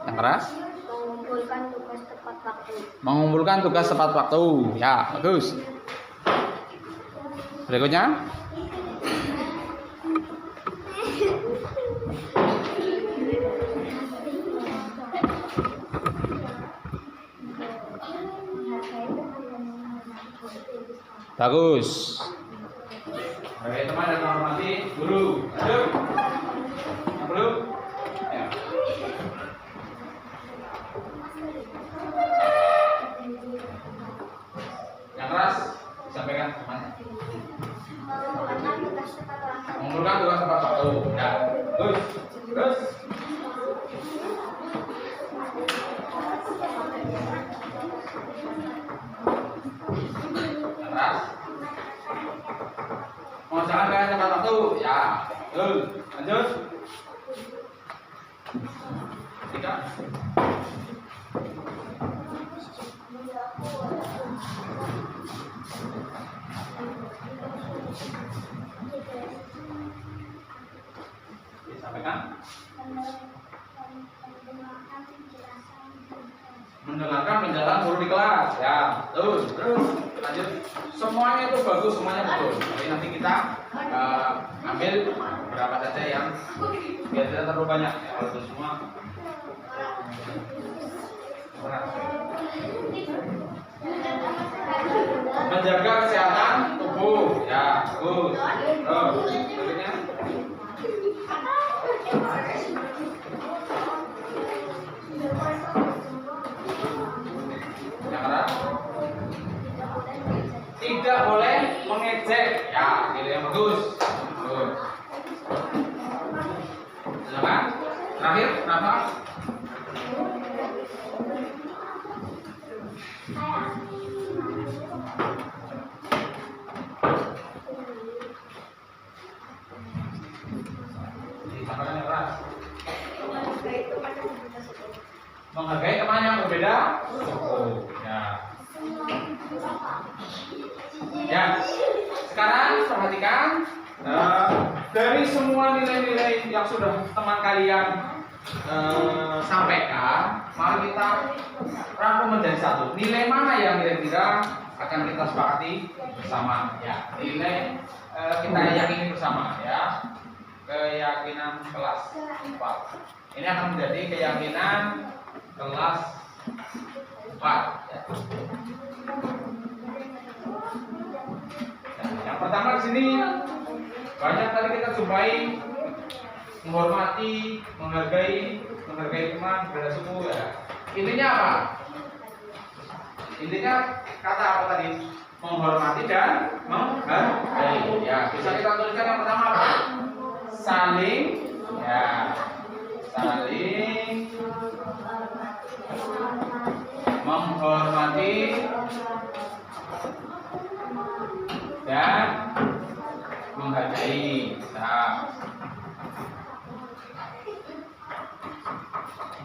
Yang keras. Mengumpulkan tugas tepat waktu. Mengumpulkan tugas tepat waktu. Ya, bagus. Berikutnya. Bagus. Baik, teman dan menghormati guru. Lanjut. Yang belum? Ya. Yang keras disampaikan temannya. Mengumpulkan tugas tepat waktu. Ya. Terus. Terus. Mengerjakan PR tepat waktu. Ya. Betul. Lanjut. Tiga. Disampaikan. mendengarkan penjelasan guru di kelas. Ya, terus lanjut. Semuanya itu bagus, semuanya betul. Jadi nanti kita ambil berapa saja yang biar tidak terlalu banyak. Ya, kalau itu semua menjaga kesehatan tubuh. Ya, bagus. Terus berikutnya. Tidak boleh mengejek. Ya, ini yang bagus. Bagus. Silakan. Terakhir, kenapa? Disampaikan yang keras. Menghargai teman yang berbeda. Ya. Ya. Sekarang perhatikan dari semua nilai-nilai yang sudah teman kalian sampaikan, mari kita rangkum menjadi satu. Nilai mana yang kira-kira akan kita sepakati bersama? Ya, nilai kita yakini bersama. Ya, keyakinan kelas 4. Ini akan menjadi keyakinan kelas 4. Ya. Yang pertama di sini banyak tadi kita jumpai menghormati, menghargai teman, berbeda suku. Ya. Intinya apa? Intinya kata apa tadi? Menghormati dan menghargai. Ya, bisa kita tuliskan yang pertama apa? Saling, ya, saling menghormati dan menghargai.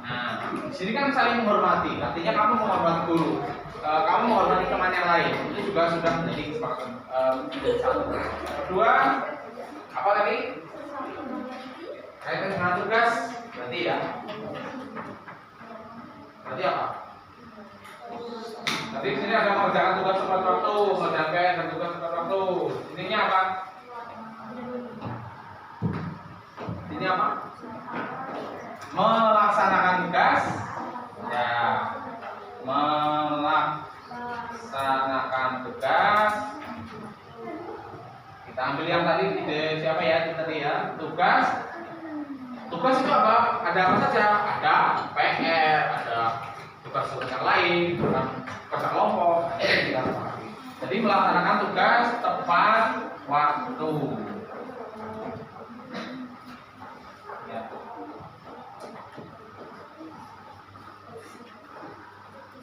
Nah, di sini kan saling menghormati. Artinya kamu menghormati guru, kamu menghormati teman yang lain. Itu juga sudah menjadi kesepakatan menjadi satu. Kedua, apa tadi? Kaitan dengan tugas, berarti ya. Berarti apa? Nanti di sini ada mengerjakan tugas tepat waktu, mengerjakan dan tugas tepat waktu. Intinya apa? Ini apa? Melaksanakan tugas. Ya, melaksanakan tugas. Kita ambil yang tadi ide siapa ya? Itu tadi ya. Tugas. Tugas itu apa? Ada apa saja? Ada PR, ada tugas yang lain, kerja kelompok. Jadi melaksanakan tugas tepat waktu. Ya.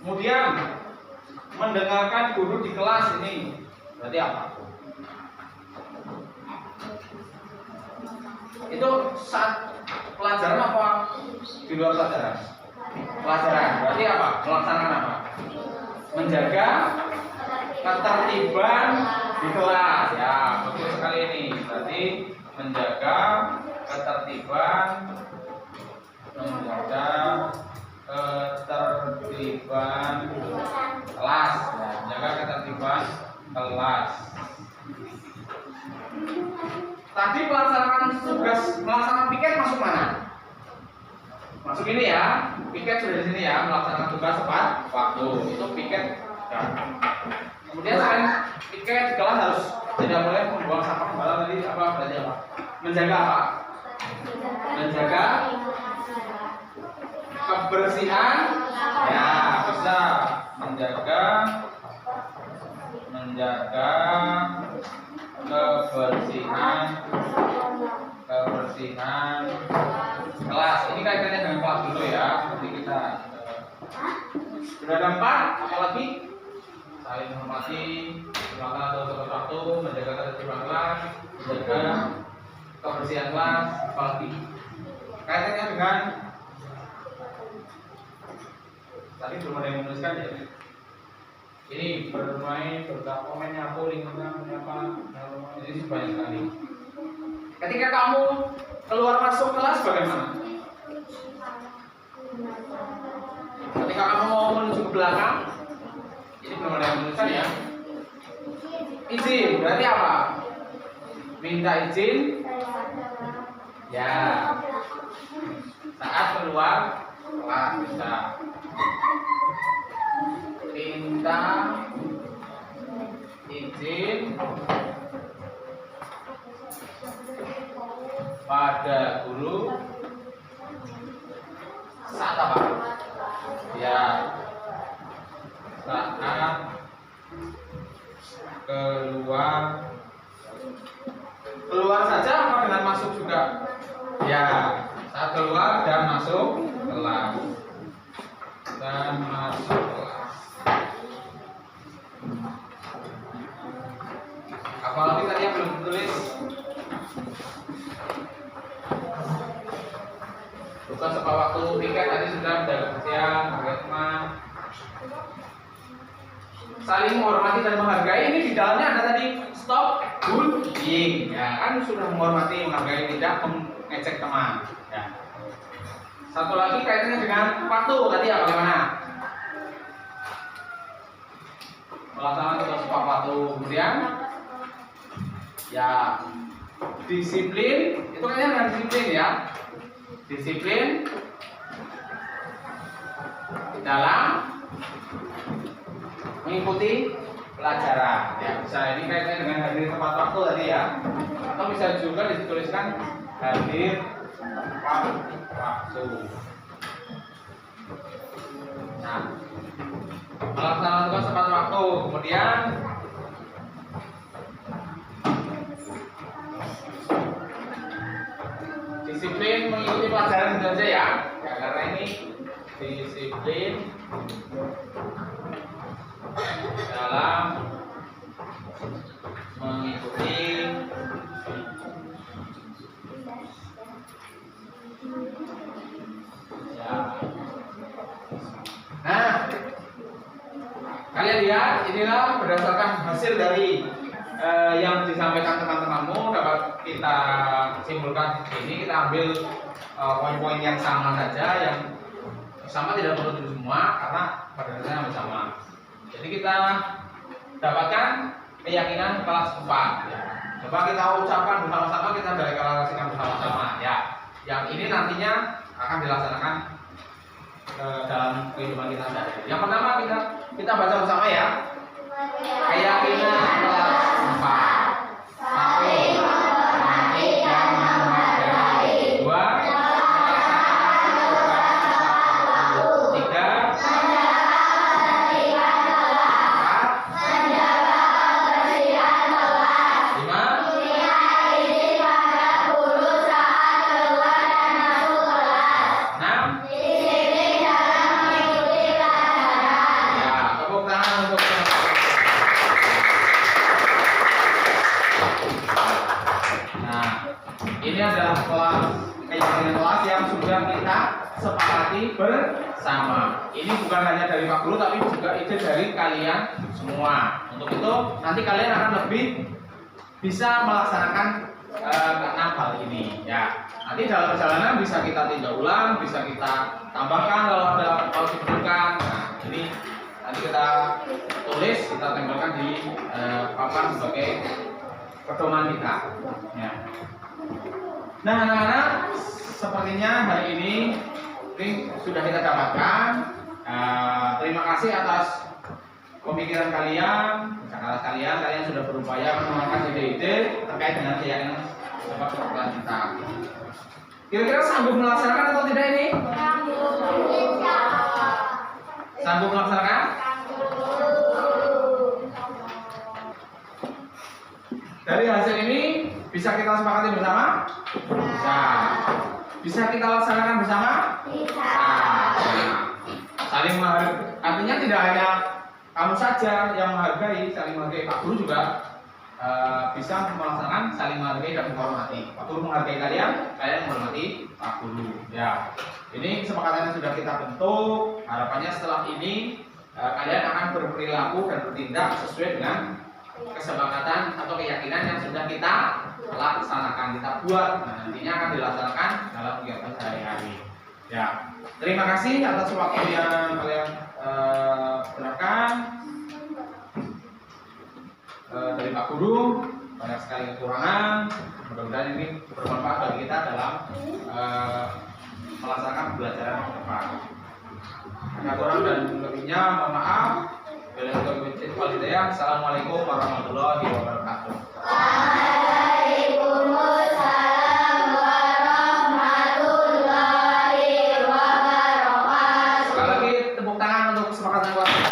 Kemudian mendengarkan guru di kelas ini berarti apa? Itu saat pelajaran apa di luar pelajaran? Pelajaran. Berarti apa? Melaksanakan apa? Menjaga ketertiban di kelas. Ya, betul sekali ini. Berarti menjaga ketertiban, kelas. Ya, menjaga ketertiban kelas. Tadi pelaksanaan tugas, melaksanakan piket masuk mana? Masuk ini ya, piket sudah di sini ya, melaksanakan tugas tepat waktu. Itu piket. Ya. Kemudian selain piket, kelas harus tidak boleh membuang sampah sembarangan. Tadi apa? Berarti apa? Menjaga apa? Menjaga kebersihan. Ya, bisa menjaga kebersihan kelas. Ini kaitannya dengan kelas dulu ya. Nanti kita sudah ada 4, apalagi saling menghormati, melakukan atau tepat waktu, menjaga ketertiban kelas, menjaga kebersihan kelas, apalagi kaitannya dengan tadi belum ada yang menuliskan ya. Ini bermain, berdak komennya aku, linknya apa, ini banyak sekali. Ketika kamu keluar masuk kelas bagaimana? Ketika Ketika kamu mau menuju ke belakang, ini belum ada yang menuliskan ya. Izin berarti apa? Minta izin. Ya. Saat keluar kelas bisa. Minta izin pada guru saat apa? Ya, saat keluar saja apa dengan masuk juga? Ya, saat keluar dan masuk kelas. Dan masuk kelas. Apalagi tadi yang belum ditulis? Bukan sebab waktu tiket tadi sudah menjaga kebersihan, menjaga teman. Saling menghormati dan menghargai, ini di dalamnya ada tadi stop bullying. Ya kan sudah menghormati, menghargai, tidak mengecek teman. Ya. Satu lagi kaitannya dengan patuh tadi ya, bagaimana? Melaksanakan tugas patuh. Kemudian ya disiplin, itu kayaknya dengan disiplin ya. Disiplin dalam mengikuti pelajaran. Ya, bisa ini kaitannya dengan hadir tepat waktu tadi ya. Atau bisa juga dituliskan hadir tepat waktu. Nah, melaksanakan tugas tepat waktu. Kemudian disiplin mengikuti pelajaran itu saja ya. Ya, karena ini disiplin dalam mengikuti ya. Nah, kalian lihat inilah berdasarkan hasil dari yang disampaikan teman-temanmu dapat kita simpulkan di sini. Kita ambil poin-poin yang sama saja, yang sama tidak perlu dulu semua karena pada dasarnya sama. Jadi kita dapatkan keyakinan kelas 4 ya. Coba kita ucapkan bersama-sama, kita deklarasikan bersama-sama ya. Yang ini nantinya akan dilaksanakan dalam kehidupan kita sehari-hari. Yang pertama kita baca bersama ya. Keyakinan kelas 4. 1. Mengerti dan menghargai. 2. Ini adalah keyakinan kelas yang sudah kita sepakati bersama. Ini bukan hanya dari Pak Guru, tapi juga ide dari kalian semua. Untuk itu nanti kalian akan lebih bisa melaksanakan keenam hal ini. Ya, nanti dalam perjalanan bisa kita tinjau ulang, bisa kita tambahkan kalau ada kalau diperlukan. Nah, ini nanti kita tulis, kita tempelkan di papan sebagai pedoman kita. Ya. Nah, anak-anak, sepertinya hari ini sudah kita dapatkan. Terima kasih atas pemikiran kalian, kalian sudah berupaya menemukan ide-ide terkait dengan keyakinan sebab kepercayaan kita. Kira-kira sanggup melaksanakan atau tidak ini? Sanggup melaksanakan? Dari hasil ini bisa kita sepakati bersama? Bisa. Bisa kita laksanakan bersama? Bisa. Saling menghargai. Artinya tidak hanya kamu saja yang menghargai, saling menghargai. Pak Guru juga bisa melaksanakan saling menghargai dan menghormati. Pak Guru menghargai kalian, kalian menghormati Pak Guru. Ya. Ini kesepakatan yang sudah kita bentuk. Harapannya setelah ini kalian akan berperilaku dan bertindak sesuai dengan kesepakatan atau keyakinan yang sudah kita laksanakan, kita buat. Nah, nantinya akan dilaksanakan dalam kegiatan sehari-hari. Ya, terima kasih atas waktu yang kalian gunakan. Dari Pak Guru banyak sekali kekurangan. Mudah-mudahan ini bermanfaat bagi kita dalam melaksanakan pembelajaran ke depan. Ada kurang dan lebihnya mohon maaf. Assalamualaikum warahmatullahi wabarakatuh. Waalaikumsalam warahmatullahi wabarakatuh. Sekali lagi tepuk tangan untuk kesepakatan keluarga.